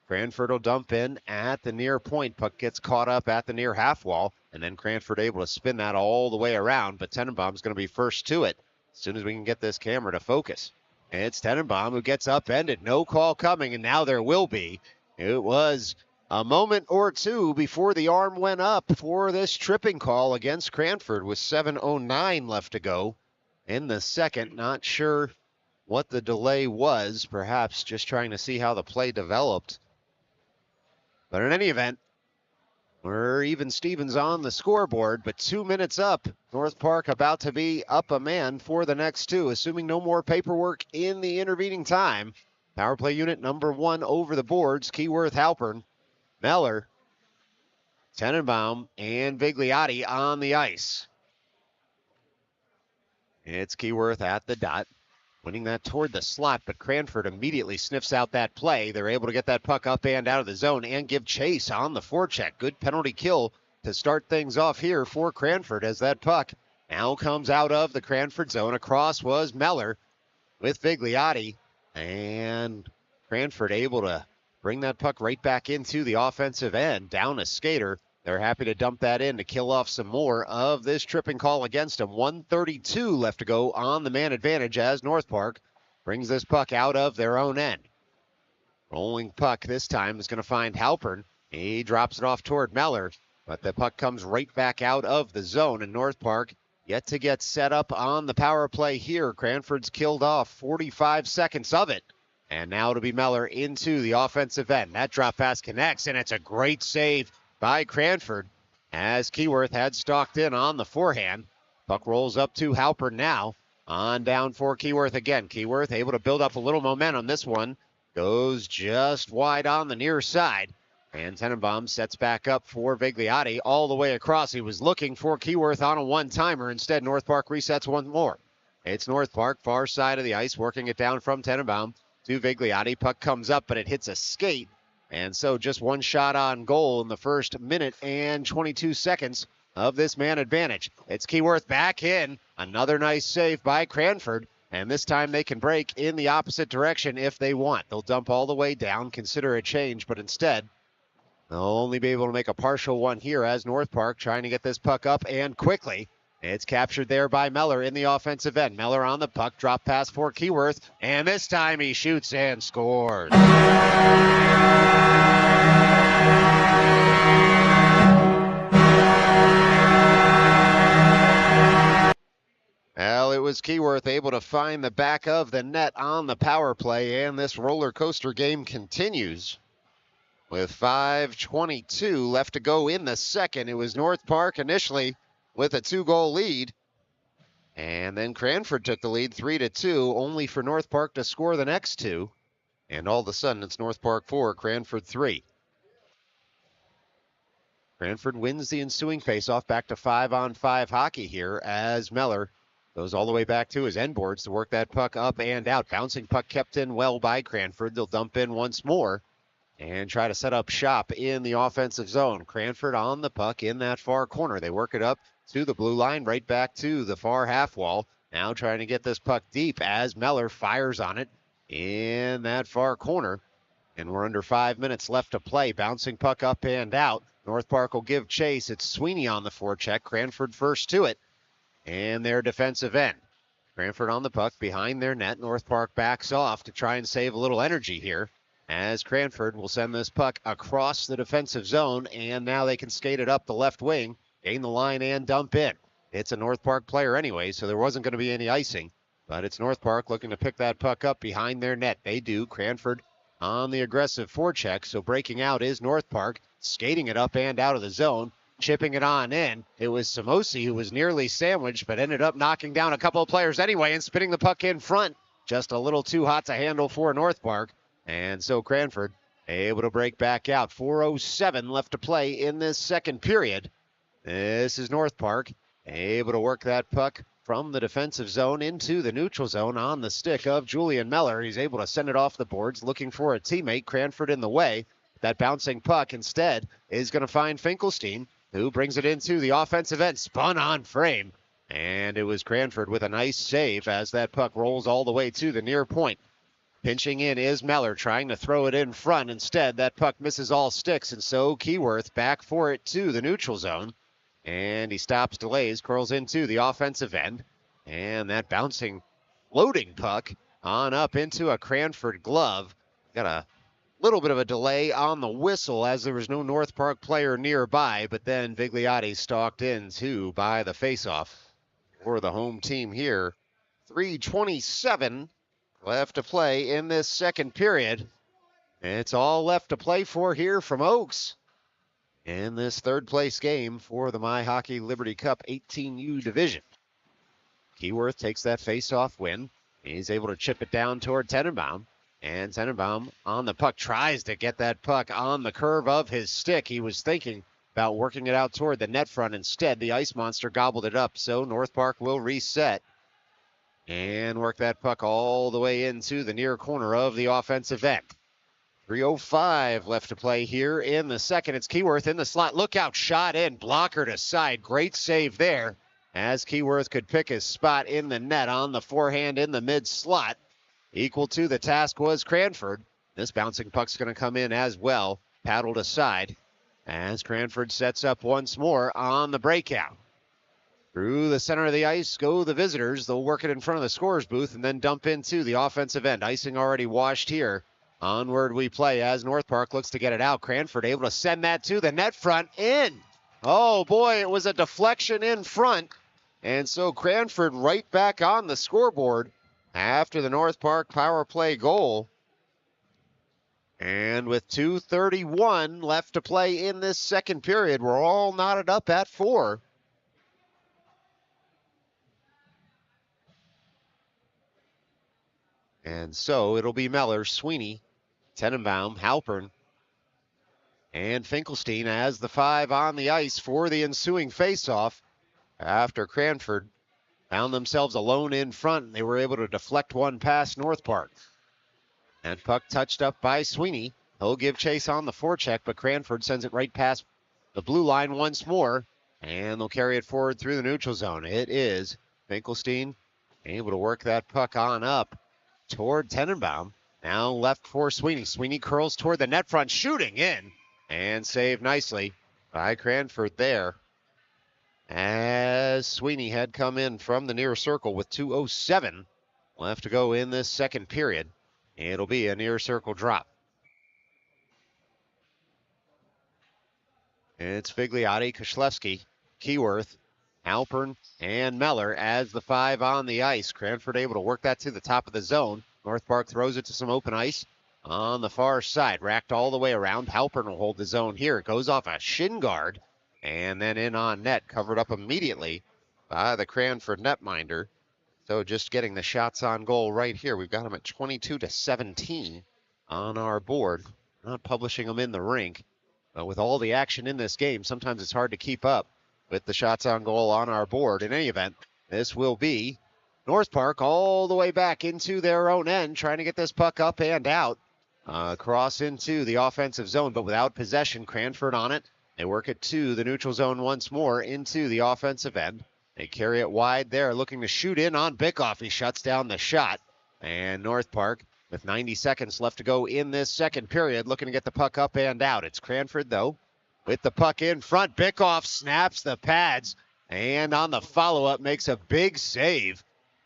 Cranford will dump in at the near point. Puck gets caught up at the near half wall, and then Cranford able to spin that all the way around, but Tenenbaum's going to be first to it as soon as we can get this camera to focus. And it's Tenenbaum who gets upended. No call coming, and now there will be. It was a moment or two before the arm went up for this tripping call against Cranford with 7:09 left to go in the second. Not sure what the delay was, perhaps just trying to see how the play developed. But in any event, we're even Stevens on the scoreboard, but 2 minutes up. North Park about to be up a man for the next two, assuming no more paperwork in the intervening time. Power play unit number 1 over the boards. Keyworth, Halpern, Meller, Tenenbaum, and Vigliotti on the ice. It's Keyworth at the dot. Winning that toward the slot, but Cranford immediately sniffs out that play. They're able to get that puck up and out of the zone and give chase on the forecheck. Good penalty kill to start things off here for Cranford as that puck now comes out of the Cranford zone. Across was Meller with Vigliotti, and Cranford able to bring that puck right back into the offensive end, down a skater. They're happy to dump that in to kill off some more of this tripping call against them. 1:32 left to go on the man advantage as North Park brings this puck out of their own end. Rolling puck this time is going to find Halpern. He drops it off toward Meller, but the puck comes right back out of the zone, and North Park yet to get set up on the power play here. Cranford's killed off 45 seconds of it. And now to be Meller into the offensive end. That drop pass connects, and it's a great save by Cranford as Keyworth had stalked in on the forehand. Puck rolls up to Halpern now. On down for Keyworth again. Keyworth able to build up a little momentum. This one goes just wide on the near side. And Tenenbaum sets back up for Vigliotti all the way across. He was looking for Keyworth on a one-timer. Instead, North Park resets one more. It's North Park, far side of the ice, working it down from Tenenbaum to Vigliotti. Puck comes up, but it hits a skate. And so just one shot on goal in the first minute and 22 seconds of this man advantage. It's Keyworth back in. Another nice save by Cranford. And this time they can break in the opposite direction if they want. They'll dump all the way down, consider a change, but instead they'll only be able to make a partial one here as North Park trying to get this puck up and quickly. It's captured there by Meller in the offensive end. Meller on the puck, drop pass for Keyworth, and this time he shoots and scores. Well, it was Keyworth able to find the back of the net on the power play, and this roller coaster game continues. With 5:22 left to go in the second, it was North Park initially with a 2-goal lead. And then Cranford took the lead 3-2, only for North Park to score the next two. And all of a sudden, it's North Park 4, Cranford 3. Cranford wins the ensuing faceoff, back to 5-on-5 hockey here as Meller goes all the way back to his end boards to work that puck up and out. Bouncing puck kept in well by Cranford. They'll dump in once more and try to set up shop in the offensive zone. Cranford on the puck in that far corner. They work it up to the blue line, right back to the far half wall. Now trying to get this puck deep as Meller fires on it in that far corner. And we're under 5 minutes left to play. Bouncing puck up and out. North Park will give chase. It's Sweeney on the forecheck. Cranford first to it. And their defensive end. Cranford on the puck behind their net. North Park backs off to try and save a little energy here, as Cranford will send this puck across the defensive zone, and now they can skate it up the left wing, gain the line, and dump in. It's a North Park player anyway, so there wasn't going to be any icing, but it's North Park looking to pick that puck up behind their net. They do. Cranford on the aggressive forecheck, so breaking out is North Park, skating it up and out of the zone, chipping it on in. It was Samosi who was nearly sandwiched, but ended up knocking down a couple of players anyway and spinning the puck in front. Just a little too hot to handle for North Park. And so Cranford able to break back out. 4:07 left to play in this second period. This is North Park able to work that puck from the defensive zone into the neutral zone on the stick of Julian Meller. He's able to send it off the boards, looking for a teammate. Cranford in the way. That bouncing puck instead is going to find Finkelstein, who brings it into the offensive end. Spun on frame. And it was Cranford with a nice save as that puck rolls all the way to the near point. Pinching in is Meller, trying to throw it in front. Instead, that puck misses all sticks, and so Keyworth back for it to the neutral zone. And he stops, delays, curls into the offensive end. And that bouncing, loading puck on up into a Cranford glove. Got a little bit of a delay on the whistle as there was no North Park player nearby, but then Vigliotti stalked in too by the faceoff for the home team here. 3:27 left to play in this second period. It's all left to play for here from Oaks in this third place game for the MyHockey Liberty Cup 18U division. Keyworth takes that face-off win. He's able to chip it down toward Tenenbaum. And Tenenbaum on the puck tries to get that puck on the curve of his stick. He was thinking about working it out toward the net front. Instead, the Ice Monster gobbled it up. So North Park will reset and work that puck all the way into the near corner of the offensive end. 3:05 left to play here in the second. It's Keyworth in the slot. Look out, shot in, blocker to side. Great save there as Keyworth could pick his spot in the net on the forehand in the mid slot. Equal to the task was Cranford. This bouncing puck's going to come in as well, paddled aside as Cranford sets up once more on the breakout. Through the center of the ice go the visitors. They'll work it in front of the scorer's booth and then dump into the offensive end. Icing already washed here. Onward we play as North Park looks to get it out. Cranford able to send that to the net front. In. Oh boy, it was a deflection in front. And so Cranford right back on the scoreboard after the North Park power play goal. And with 2:31 left to play in this second period, we're all knotted up at 4. And so it'll be Meller, Sweeney, Tenenbaum, Halpern, And Finkelstein as the 5 on the ice for the ensuing faceoff after Cranford found themselves alone in front. They were able to deflect one past North Park. And puck touched up by Sweeney. He'll give chase on the forecheck, but Cranford sends it right past the blue line once more. And they'll carry it forward through the neutral zone. It is Finkelstein able to work that puck on up toward Tenenbaum. Now left for Sweeney. Sweeney curls toward the net front, shooting in. And saved nicely by Cranford there. As Sweeney had come in from the near circle with 2:07 left to go in this second period. It'll be a near circle drop. It's Figliotti, Koslewski, Keyworth, Halpern, and Meller as the 5 on the ice. Cranford able to work that to the top of the zone. North Park throws it to some open ice on the far side. Racked all the way around. Halpern will hold the zone here. It goes off a shin guard and then in on net. Covered up immediately by the Cranford netminder. So just getting the shots on goal right here. We've got them at 22-17 on our board. Not publishing them in the rink. But with all the action in this game, sometimes it's hard to keep up with the shots on goal on our board. In any event, this will be North Park all the way back into their own end, trying to get this puck up and out. Cross into the offensive zone, but without possession. Cranford on it. They work it to the neutral zone once more into the offensive end. They carry it wide there, looking to shoot in on Bickoff. He shuts down the shot. And North Park, with 90 seconds left to go in this second period, looking to get the puck up and out. It's Cranford, though, with the puck in front. Bickoff snaps the pads, and on the follow-up makes a big save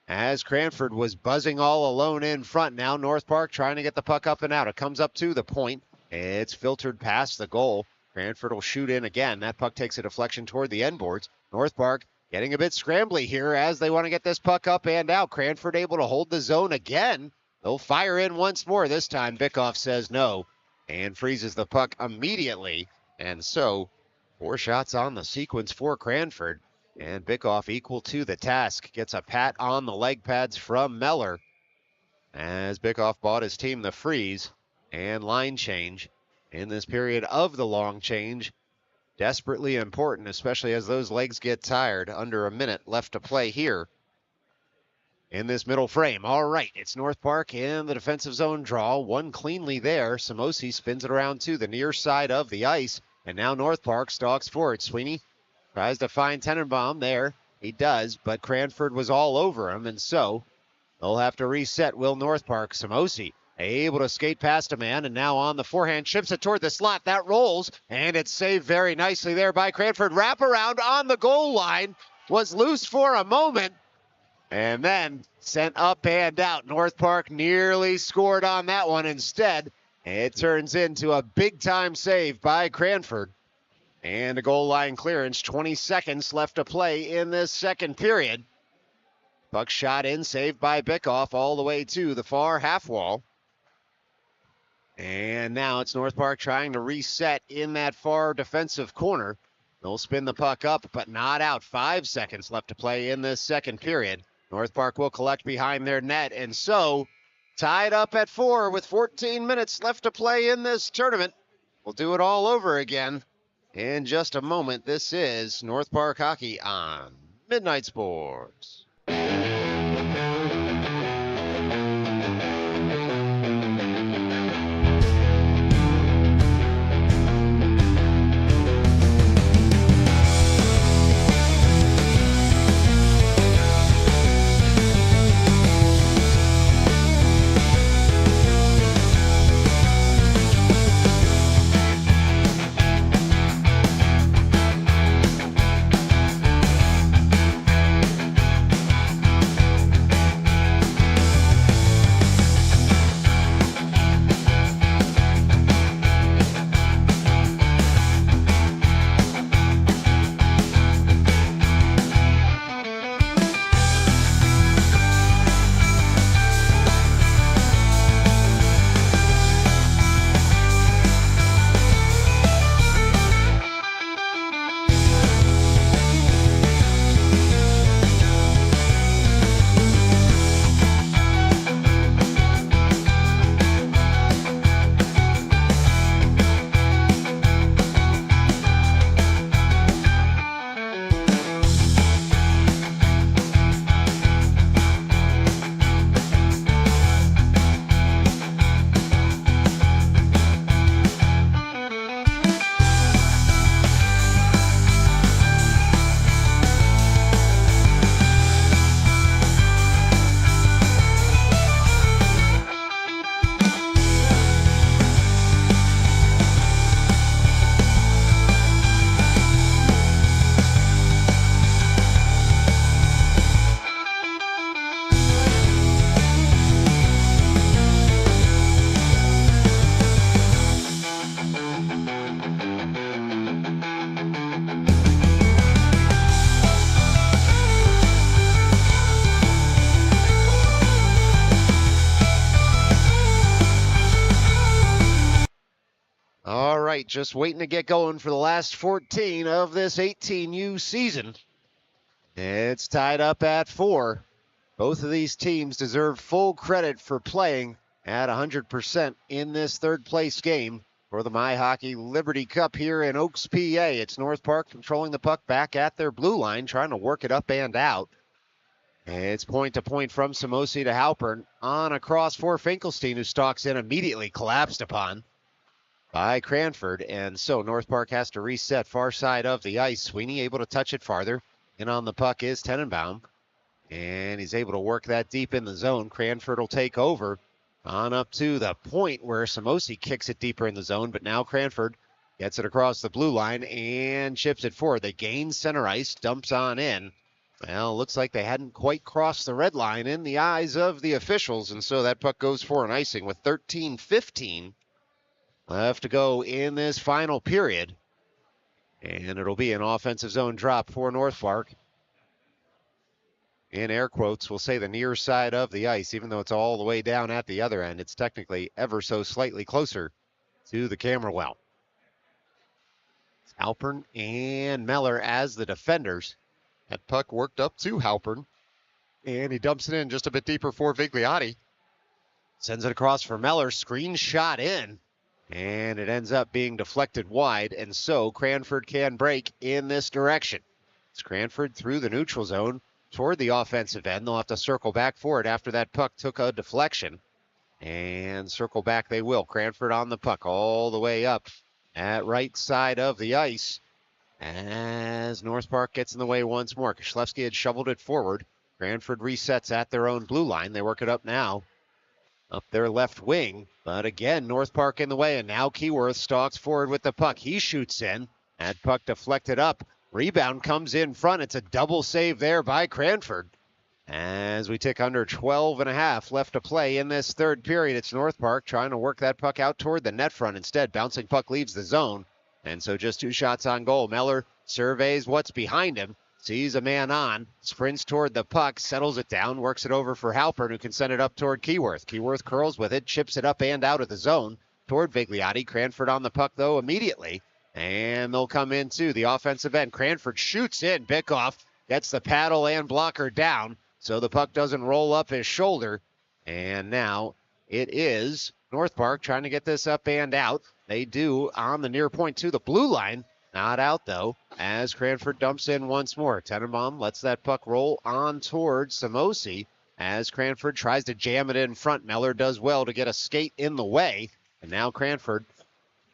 as Cranford was buzzing all alone in front. Now North Park trying to get the puck up and out. It comes up to the point. It's filtered past the goal. Cranford will shoot in again. That puck takes a deflection toward the end boards. North Park getting a bit scrambly here as they want to get this puck up and out. Cranford able to hold the zone again. They'll fire in once more. This time Bickoff says no and freezes the puck immediately. And so 4 shots on the sequence for Cranford. And Bickoff, equal to the task, gets a pat on the leg pads from Meller as Bickoff bought his team the freeze and line change in this period of the long change. Desperately important, especially as those legs get tired. Under a minute left to play here in this middle frame. All right, it's North Park in the defensive zone draw. One cleanly there. Samosi spins it around to the near side of the ice. And now North Park stalks forward. Sweeney tries to find Tenenbaum there. He does, but Cranford was all over him, and so they'll have to reset. Will North Park. Samosi able to skate past a man, and now on the forehand, chips it toward the slot. That rolls, and it's saved very nicely there by Cranford. Wraparound on the goal line. Was loose for a moment, and then sent up and out. North Park nearly scored on that one. Instead, it turns into a big-time save by Cranford. And a goal line clearance. 20 seconds left to play in this second period. Puck shot in, saved by Bickoff all the way to the far half wall. And now it's North Park trying to reset in that far defensive corner. They'll spin the puck up, but not out. 5 seconds left to play in this second period. North Park will collect behind their net, and so tied up at 4 with 14 minutes left to play in this tournament. We'll do it all over again in just a moment. This is North Park Hockey on Midnight Sports. just waiting to get going for the last 14 of this 18U season. It's tied up at 4. Both of these teams deserve full credit for playing at 100% in this third place game for the MyHockey Liberty Cup here in Oaks, PA. It's North Park controlling the puck back at their blue line, trying to work it up and out. It's point to point from Samosi to Halpern. On across for Finkelstein, who stalks in, immediately collapsed upon by Cranford. And so North Park has to reset far side of the ice. Sweeney able to touch it farther. In on the puck is Tenenbaum. And he's able to work that deep in the zone. Cranford will take over on up to the point where Samosi kicks it deeper in the zone. But now Cranford gets it across the blue line and chips it forward. They gain center ice, dumps on in. Well, looks like they hadn't quite crossed the red line in the eyes of the officials. And so that puck goes for an icing with 13:15 left to go in this final period. And it'll be an offensive zone drop for North Park. In air quotes, we'll say the near side of the ice, even though it's all the way down at the other end. It's technically ever so slightly closer to the camera well. It's Halpern and Meller as the defenders. That puck worked up to Halpern, and he dumps it in just a bit deeper for Vigliotti. Sends it across for Meller, screen shot in. And it ends up being deflected wide, and so Cranford can break in this direction. It's Cranford through the neutral zone toward the offensive end. They'll have to circle back for it after that puck took a deflection. And circle back they will. Cranford on the puck all the way up at right side of the ice. As North Park gets in the way once more. Kishlevsky had shoveled it forward. Cranford resets at their own blue line. They work it up now. Up their left wing, but again, North Park in the way, and now Keyworth stalks forward with the puck. He shoots in. That puck deflected up. Rebound comes in front. It's a double save there by Cranford. As we tick under 12 and a half left to play in this third period, it's North Park trying to work that puck out toward the net front. Instead, bouncing puck leaves the zone. And so just 2 shots on goal. Meller surveys what's behind him. Sees a man on, sprints toward the puck, settles it down, works it over for Halpern, who can send it up toward Keyworth. Keyworth curls with it, chips it up and out of the zone toward Vigliotti. Cranford on the puck, though, immediately. And they'll come into the offensive end. Cranford shoots in. Bickoff gets the paddle and blocker down, so the puck doesn't roll up his shoulder. And now it is North Park trying to get this up and out. They do on the near point to the blue line. Not out, though, as Cranford dumps in once more. Tenenbaum lets that puck roll on towards Samosi as Cranford tries to jam it in front. Meller does well to get a skate in the way. And now Cranford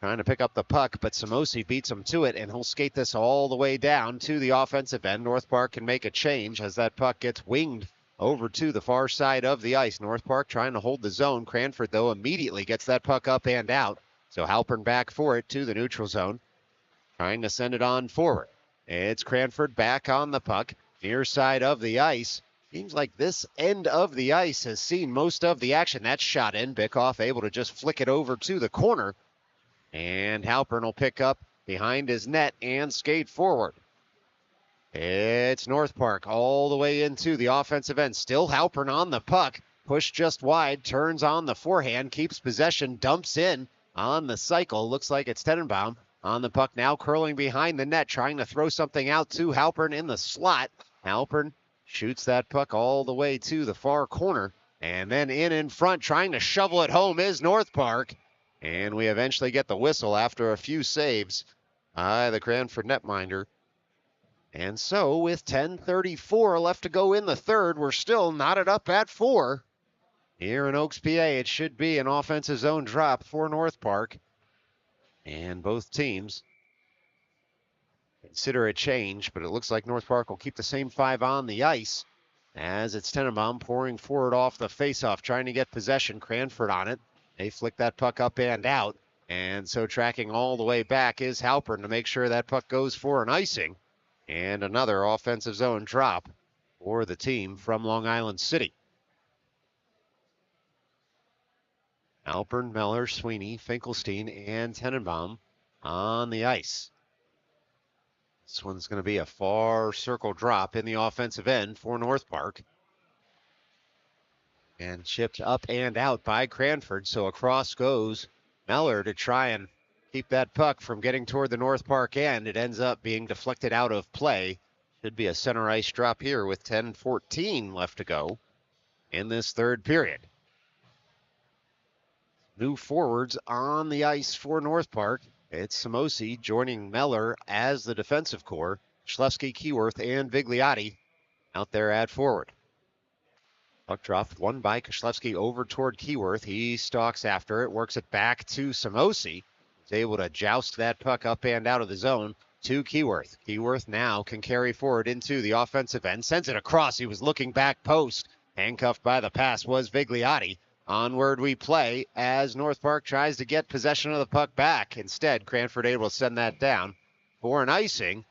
trying to pick up the puck, but Samosi beats him to it, and he'll skate this all the way down to the offensive end. North Park can make a change as that puck gets winged over to the far side of the ice. North Park trying to hold the zone. Cranford, though, immediately gets that puck up and out. So Halpern back for it to the neutral zone. Trying to send it on forward. It's Cranford back on the puck. Near side of the ice. Seems like this end of the ice has seen most of the action. That's shot in. Bickoff able to just flick it over to the corner. And Halpern will pick up behind his net and skate forward. It's North Park all the way into the offensive end. Still Halpern on the puck. Pushed just wide. Turns on the forehand. Keeps possession. Dumps in on the cycle. Looks like it's Tenenbaum. On the puck now, curling behind the net, trying to throw something out to Halpern in the slot. Halpern shoots that puck all the way to the far corner. And then in front, trying to shovel it home is North Park. And we eventually get the whistle after a few saves by the Cranford netminder. And so with 10:34 left to go in the third, we're still knotted up at 4. Here in Oaks, PA, it should be an offensive zone drop for North Park. And both teams consider a change, but it looks like North Park will keep the same 5 on the ice as it's Tenenbaum pouring forward off the faceoff, trying to get possession. Cranford on it. They flick that puck up and out. And so tracking all the way back is Halpern to make sure that puck goes for an icing. And another offensive zone drop for the team from Long Island City. Halpern, Meller, Sweeney, Finkelstein, and Tenenbaum on the ice. This one's going to be a far circle drop in the offensive end for North Park. And chipped up and out by Cranford. So across goes Meller to try and keep that puck from getting toward the North Park end. It ends up being deflected out of play. Should be a center ice drop here with 10:14 left to go in this third period. New forwards on the ice for North Park. It's Samosi joining Meller as the defensive core. Schlefsky, Keyworth, and Vigliotti out there at forward. Puck dropped, one by Koslewski over toward Keyworth. He stalks after it, works it back to Samosi. He's able to joust that puck up and out of the zone to Keyworth. Keyworth now can carry forward into the offensive end, sends it across. He was looking back post. Handcuffed by the pass was Vigliotti. Onward we play as North Park tries to get possession of the puck back. Instead, Cranford able to send that down for an icing.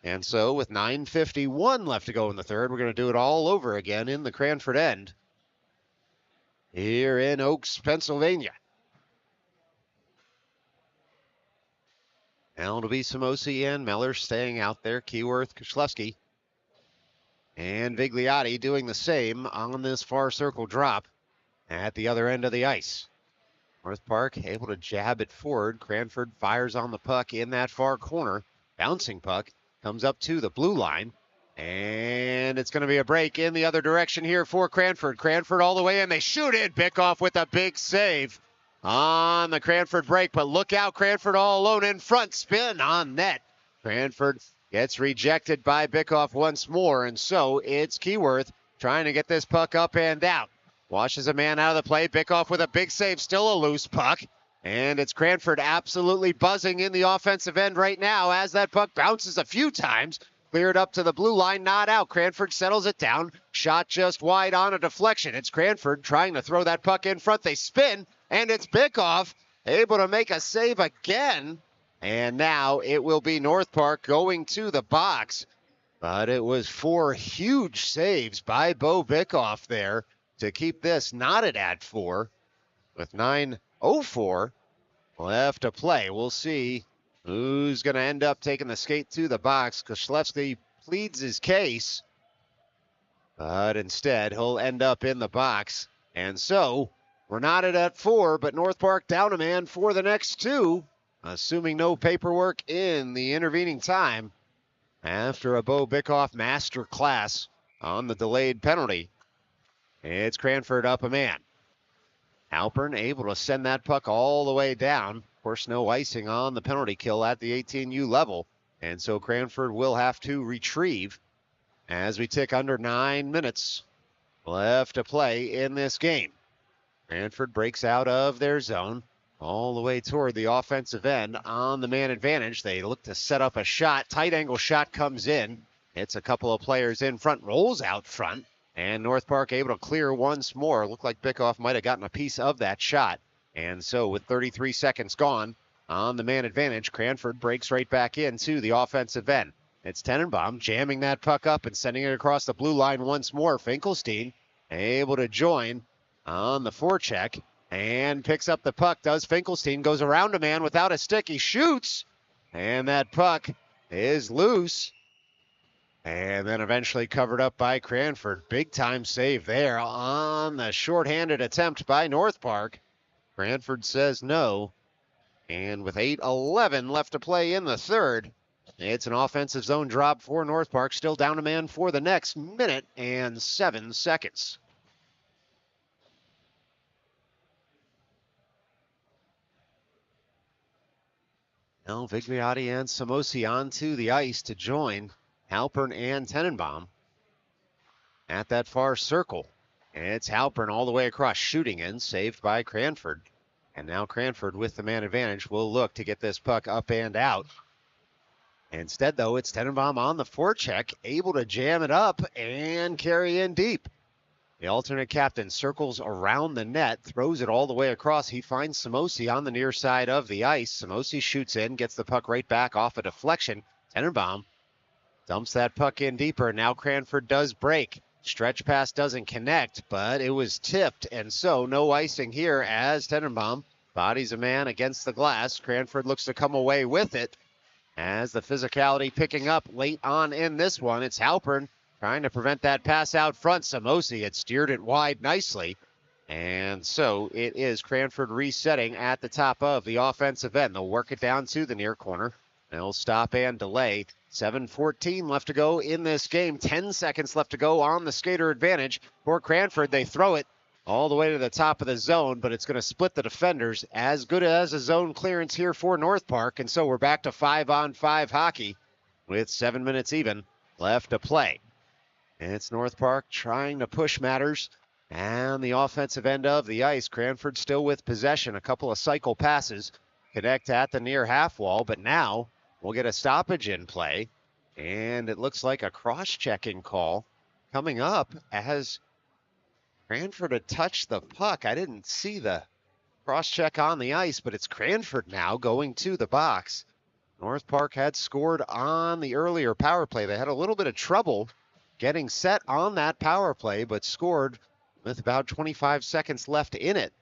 And so with 9:51 left to go in the third, we're going to do it all over again in the Cranford end here in Oaks, Pennsylvania. Now it'll be Samosi and Meller staying out there. Keyworth, Koslewski, and Vigliotti doing the same on this far circle drop at the other end of the ice. North Park able to jab it forward. Cranford fires on the puck in that far corner. Bouncing puck comes up to the blue line. And it's going to be a break in the other direction here for Cranford. Cranford all the way in. They shoot it. Bickoff with a big save on the Cranford break. But look out, Cranford all alone in front. Spin on net. Cranford gets rejected by Bickoff once more. And so it's Keyworth trying to get this puck up and out. Washes a man out of the play. Bickoff with a big save. Still a loose puck. And it's Cranford absolutely buzzing in the offensive end right now as that puck bounces a few times. Cleared up to the blue line, not out. Cranford settles it down. Shot just wide on a deflection. It's Cranford trying to throw that puck in front. They spin, and it's Bickoff able to make a save again. And now it will be North Park going to the box. But it was 4 huge saves by Bo Bickoff there to keep this knotted at 4 with 9:04 left to play. We'll see who's going to end up taking the skate to the box. Koslewski pleads his case, but instead he'll end up in the box. And so we're knotted at 4, but North Park down a man for the next 2, assuming no paperwork in the intervening time after a Bo Bickoff master class on the delayed penalty. It's Cranford up a man. Halpern able to send that puck all the way down. Of course, no icing on the penalty kill at the 18U level. And so Cranford will have to retrieve as we tick under 9 minutes left to play in this game. Cranford breaks out of their zone all the way toward the offensive end on the man advantage. They look to set up a shot. Tight angle shot comes in. It's a couple of players in front, rolls out front. And North Park able to clear once more. Looked like Bickoff might have gotten a piece of that shot. And so with 33 seconds gone on the man advantage, Cranford breaks right back into the offensive end. It's Tenenbaum jamming that puck up and sending it across the blue line once more. Finkelstein able to join on the forecheck and picks up the puck. Does Finkelstein, goes around a man without a stick. He shoots, and that puck is loose. And then eventually covered up by Cranford. Big time save there on the shorthanded attempt by North Park. Cranford says no. And with 8:11 left to play in the third, it's an offensive zone drop for North Park. Still down a man for the next minute and 7 seconds. Now Vigliotti and Samosi onto the ice to join Halpern and Tenenbaum at that far circle. And it's Halpern all the way across, shooting in, saved by Cranford. And now Cranford with the man advantage will look to get this puck up and out. Instead, though, it's Tenenbaum on the forecheck, able to jam it up and carry in deep. The alternate captain circles around the net, throws it all the way across. He finds Samosi on the near side of the ice. Samosi shoots in, gets the puck right back off a deflection. Tenenbaum dumps that puck in deeper. Now Cranford does break. Stretch pass doesn't connect, but it was tipped, and so no icing here as Tenenbaum bodies a man against the glass. Cranford looks to come away with it as the physicality picking up late on in this one. It's Halpern trying to prevent that pass out front. Samosi had steered it wide nicely, And so it is Cranford resetting at the top of the offensive end. They'll work it down to the near corner. They'll stop and delay. 7:14 left to go in this game. 10 seconds left to go on the skater advantage for Cranford. They throw it all the way to the top of the zone, but it's going to split the defenders. As good as a zone clearance here for North Park. And so we're back to 5-on-5 hockey with 7 minutes even left to play. And it's North Park trying to push matters. And the offensive end of the ice, Cranford still with possession. A couple of cycle passes connect at the near half wall, but now we'll get a stoppage in play. And it looks like a cross-checking call coming up as Cranford had touched the puck. I didn't see the cross-check on the ice, but it's Cranford now going to the box. North Park had scored on the earlier power play. They had a little bit of trouble getting set on that power play, but scored with about 25 seconds left in it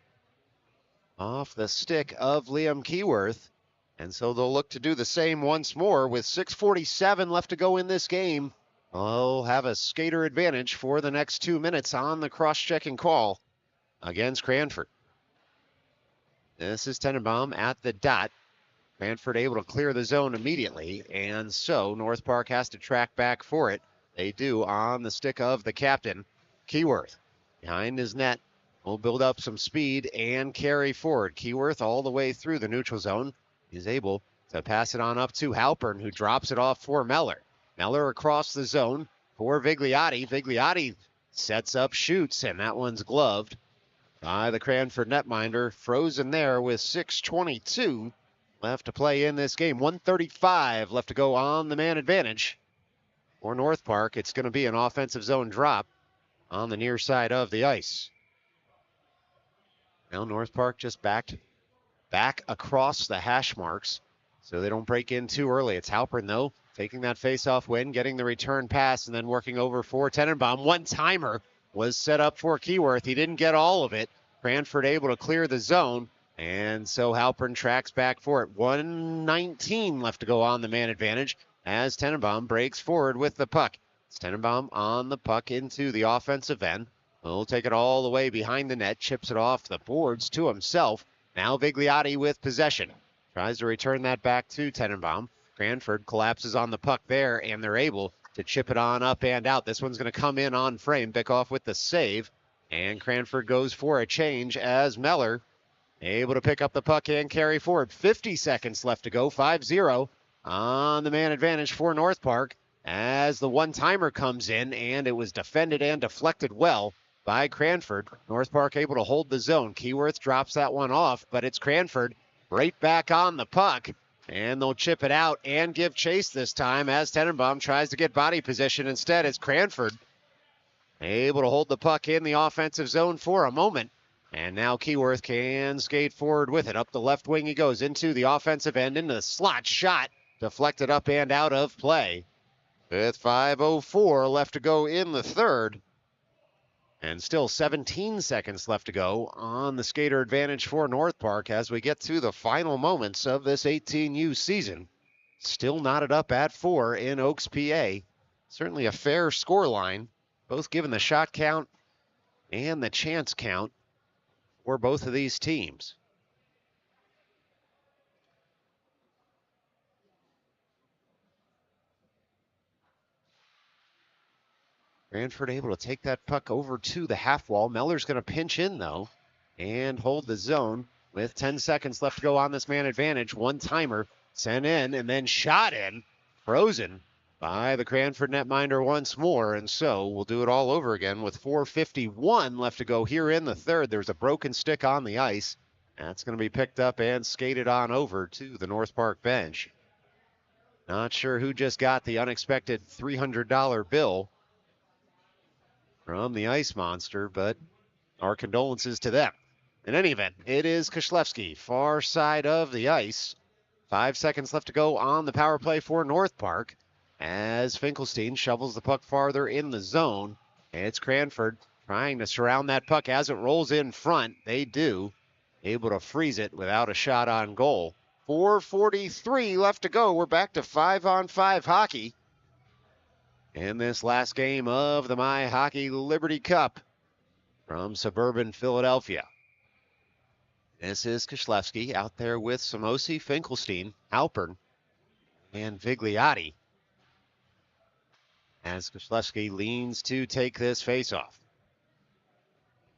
off the stick of Liam Keyworth. And so they'll look to do the same once more with 6:47 left to go in this game. They'll have a skater advantage for the next 2 minutes on the cross-checking call against Cranford. This is Tenenbaum at the dot. Cranford able to clear the zone immediately, and so North Park has to track back for it. They do on the stick of the captain, Keyworth. Behind his net, will build up some speed and carry forward. Keyworth all the way through the neutral zone. He's able to pass it on up to Halpern, who drops it off for Meller. Meller across the zone for Vigliotti. Vigliotti sets up, shoots, and that one's gloved by the Cranford netminder. Frozen there with 6:22 left to play in this game. 1:35 left to go on the man advantage. For North Park, it's going to be an offensive zone drop on the near side of the ice. Now North Park just back across the hash marks so they don't break in too early. It's Halpern, though, taking that face-off win, getting the return pass, and then working over for Tenenbaum. One-timer was set up for Keyworth. He didn't get all of it. Cranford able to clear the zone, and so Halpern tracks back for it. 1:19 left to go on the man advantage as Tenenbaum breaks forward with the puck. It's Tenenbaum on the puck into the offensive end. He'll take it all the way behind the net, chips it off the boards to himself. Now Vigliotti with possession. Tries to return that back to Tenenbaum. Cranford collapses on the puck there, and they're able to chip it on up and out. This one's going to come in on frame. Bickoff with the save. And Cranford goes for a change as Meller able to pick up the puck and carry forward. 50 seconds left to go. 5-0 on the man advantage for North Park as the one-timer comes in, and it was defended and deflected well by Cranford. North Park able to hold the zone. Keyworth drops that one off, but it's Cranford right back on the puck, and they'll chip it out and give chase this time as Tenenbaum tries to get body position. Instead, it's Cranford able to hold the puck in the offensive zone for a moment, and now Keyworth can skate forward with it. Up the left wing he goes into the offensive end, into the slot shot, deflected up and out of play. With 5:04 left to go in the third. And still 17 seconds left to go on the skater advantage for North Park as we get to the final moments of this 18U season. Still knotted up at 4 in Oaks, PA. Certainly a fair scoreline, both given the shot count and the chance count for both of these teams. Cranford able to take that puck over to the half wall. Meller's going to pinch in, though, and hold the zone with 10 seconds left to go on this man advantage. One-timer sent in and then shot in. Frozen by the Cranford netminder once more, and so we'll do it all over again with 4:51 left to go here in the third. There's a broken stick on the ice. That's going to be picked up and skated on over to the North Park bench. Not sure who just got the unexpected $300 bill from the Ice Monster, but our condolences to them. In any event, it is Koslewski, far side of the ice. 5 seconds left to go on the power play for North Park as Finkelstein shovels the puck farther in the zone. It's Cranford trying to surround that puck as it rolls in front. They do. Able to freeze it without a shot on goal. 4:43 left to go. We're back to 5-on-5 hockey in this last game of the MyHockey Liberty Cup from suburban Philadelphia. This is Koslewski out there with Samosi, Finkelstein, Halpern, and Vigliotti. As Koslewski leans to take this faceoff.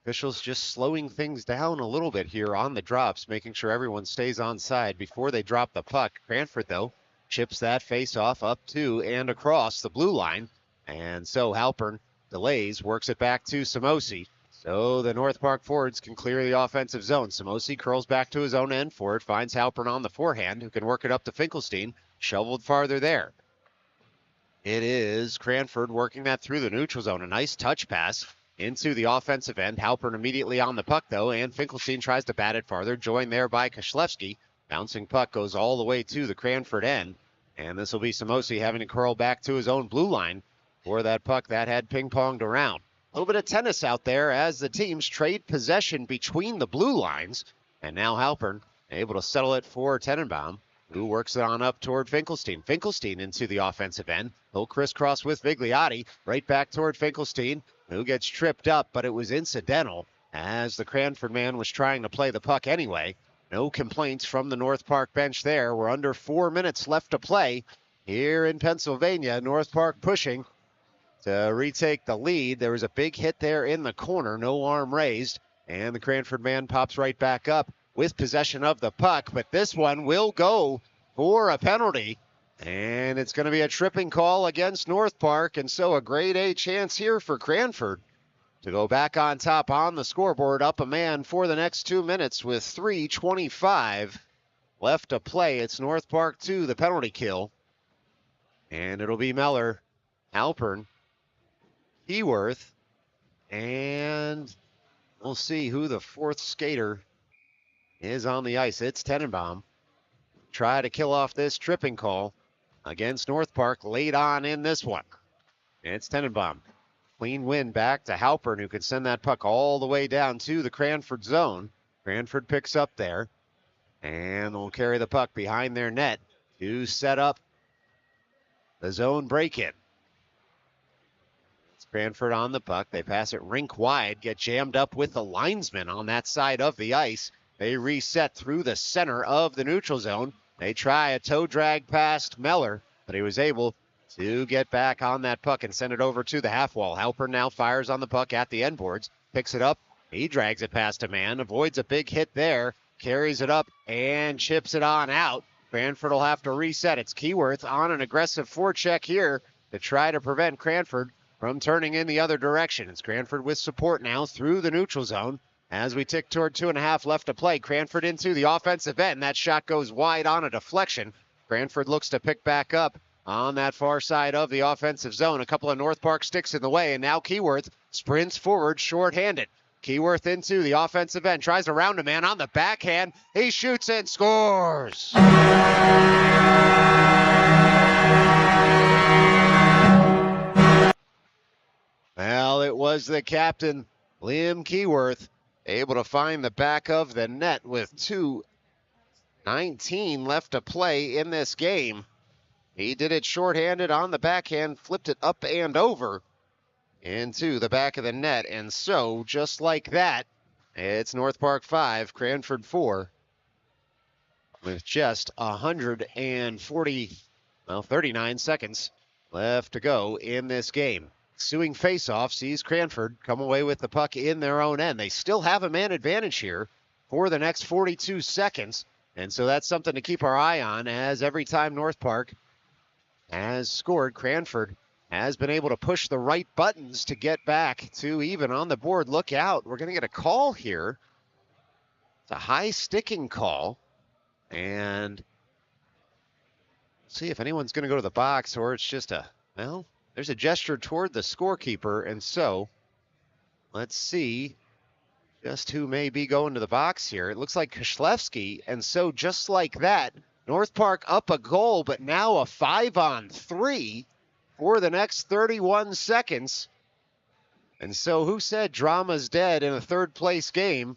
Officials just slowing things down a little bit here on the drops, making sure everyone stays on side before they drop the puck. Cranford, though, chips that faceoff up to and across the blue line. And so Halpern delays, works it back to Samosi. So the North Park forwards can clear the offensive zone. Samosi curls back to his own end for it, finds Halpern on the forehand, who can work it up to Finkelstein, shoveled farther there. It is Cranford working that through the neutral zone. A nice touch pass into the offensive end. Halpern immediately on the puck, though, and Finkelstein tries to bat it farther, joined there by Koslewski. Bouncing puck goes all the way to the Cranford end, and this will be Samosi having to curl back to his own blue line for that puck that had ping-ponged around. A little bit of tennis out there as the teams trade possession between the blue lines, and now Halpern able to settle it for Tenenbaum, who works it on up toward Finkelstein. Finkelstein into the offensive end. He'll crisscross with Vigliotti, right back toward Finkelstein, who gets tripped up, but it was incidental as the Cranford man was trying to play the puck anyway. No complaints from the North Park bench there. We're under 4 minutes left to play here in Pennsylvania. North Park pushing to retake the lead. There was a big hit there in the corner, no arm raised, and the Cranford man pops right back up with possession of the puck, but this one will go for a penalty, and it's going to be a tripping call against North Park, and so a grade A chance here for Cranford to go back on top on the scoreboard, up a man for the next 2 minutes with 3:25 left to play. It's North Park 2, the penalty kill, and it'll be Meller, Halpern, Keyworth, and we'll see who the fourth skater is on the ice. It's Tenenbaum. Try to kill off this tripping call against North Park late on in this one. It's Tenenbaum. Clean win back to Halpern, who can send that puck all the way down to the Cranford zone. Cranford picks up there, and will carry the puck behind their net to set up the zone break-in. It's Cranford on the puck. They pass it rink wide, get jammed up with the linesman on that side of the ice. They reset through the center of the neutral zone. They try a toe drag past Meller, but he was able to get back on that puck and send it over to the half wall. Halpern now fires on the puck at the end boards, picks it up. He drags it past a man, avoids a big hit there, carries it up and chips it on out. Cranford will have to reset. It's Keyworth on an aggressive forecheck here to try to prevent Cranford from turning in the other direction. It's Cranford with support now through the neutral zone. As we tick toward 2.5 left to play, Cranford into the offensive end. That shot goes wide on a deflection. Cranford looks to pick back up on that far side of the offensive zone. A couple of North Park sticks in the way, and now Keyworth sprints forward shorthanded. Keyworth into the offensive end, tries to round a man on the backhand. He shoots and scores. Well, it was the captain, Liam Keyworth, able to find the back of the net with 2:19 left to play in this game. He did it shorthanded on the backhand, flipped it up and over into the back of the net. And so, just like that, it's North Park 5, Cranford 4, with just 39 seconds left to go in this game. Suing faceoff sees Cranford come away with the puck in their own end. They still have a man advantage here for the next 42 seconds. And so that's something to keep our eye on, as every time North Park has scored, Cranford has been able to push the right buttons to get back to even on the board. Look out. We're going to get a call here. It's a high sticking call. And see if anyone's going to go to the box, or it's just there's a gesture toward the scorekeeper, and so let's see just who may be going to the box here. It looks like Koslewski, and so just like that, North Park up a goal, but now a 5-on-3 for the next 31 seconds. And so who said drama's dead in a third-place game?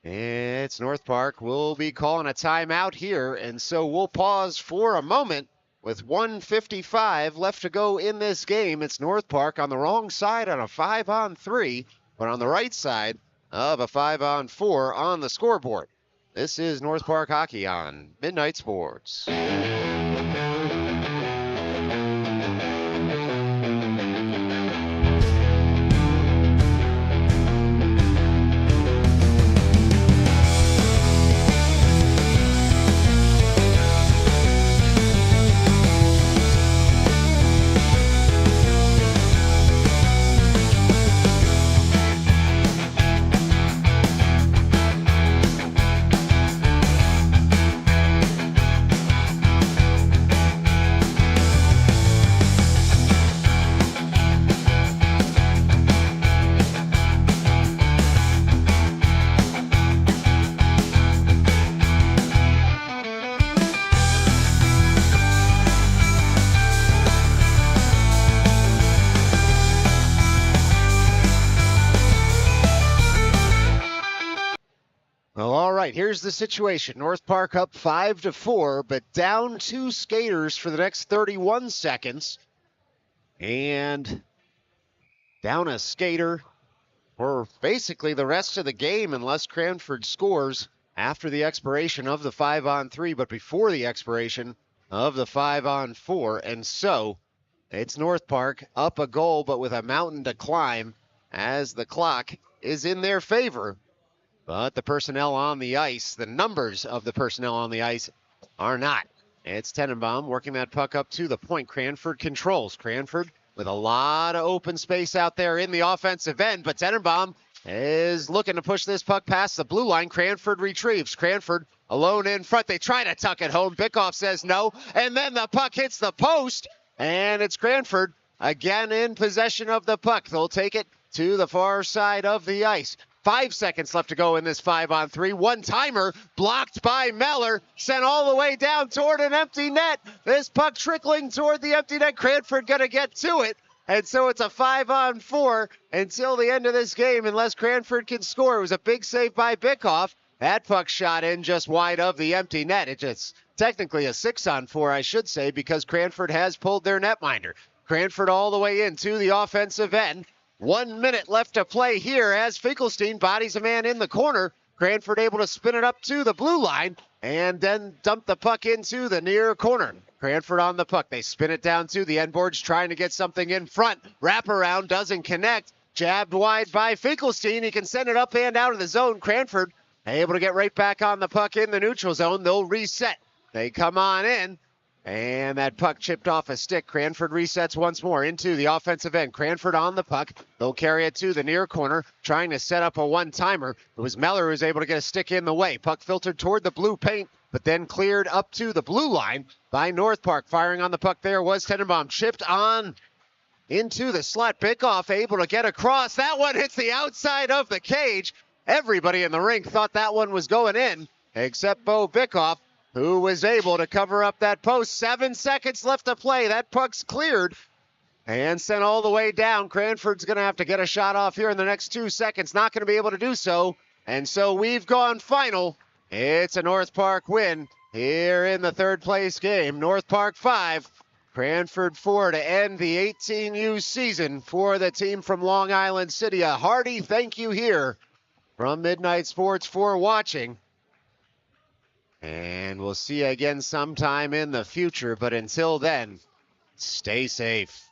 It's North Park. We'll be calling a timeout here, and so we'll pause for a moment. With 1:55 left to go in this game, it's North Park on the wrong side on a 5-on-3. but on the right side of a 5-on-4 on the scoreboard. This is North Park Hockey on Midnight Sports. Well, all right, here's the situation. North Park up 5-4, but down 2 skaters for the next 31 seconds. And down a skater for basically the rest of the game unless Cranford scores after the expiration of the 5-on-3, but before the expiration of the 5-on-4. And so it's North Park up a goal, but with a mountain to climb as the clock is in their favor. But the personnel on the ice, the numbers of the personnel on the ice are not. It's Tenenbaum working that puck up to the point. Cranford controls. Cranford with a lot of open space out there in the offensive end, but Tenenbaum is looking to push this puck past the blue line. Cranford retrieves. Cranford alone in front. They try to tuck it home. Bickoff says no, and then the puck hits the post, and it's Cranford again in possession of the puck. They'll take it to the far side of the ice. 5 seconds left to go in this 5-on-3. One-timer blocked by Meller, sent all the way down toward an empty net. This puck trickling toward the empty net. Cranford going to get to it. And so it's a 5-on-4 until the end of this game unless Cranford can score. It was a big save by Bickoff. That puck shot in just wide of the empty net. It's just technically a 6-on-4, I should say, because Cranford has pulled their netminder. Cranford all the way into the offensive end. 1 minute left to play here as Finkelstein bodies a man in the corner. Cranford able to spin it up to the blue line and then dump the puck into the near corner. Cranford on the puck. They spin it down to the end boards, trying to get something in front. Wraparound doesn't connect. Jabbed wide by Finkelstein. He can send it up and out of the zone. Cranford able to get right back on the puck in the neutral zone. They'll reset. They come on in. And that puck chipped off a stick. Cranford resets once more into the offensive end. Cranford on the puck. They'll carry it to the near corner, trying to set up a one-timer. It was Meller who was able to get a stick in the way. Puck filtered toward the blue paint, but then cleared up to the blue line by North Park. Firing on the puck there was Tenenbaum. Chipped on into the slot. Bickoff able to get across. That one hits the outside of the cage. Everybody in the rink thought that one was going in, except Bo Bickoff, who was able to cover up that post. 7 seconds left to play. That puck's cleared and sent all the way down. Cranford's going to have to get a shot off here in the next 2 seconds. Not going to be able to do so. And so we've gone final. It's a North Park win here in the third place game. North Park 5, Cranford 4 to end the 18U season for the team from Long Island City. A hearty thank you here from Midnight Sports for watching. And we'll see you again sometime in the future. But until then, stay safe.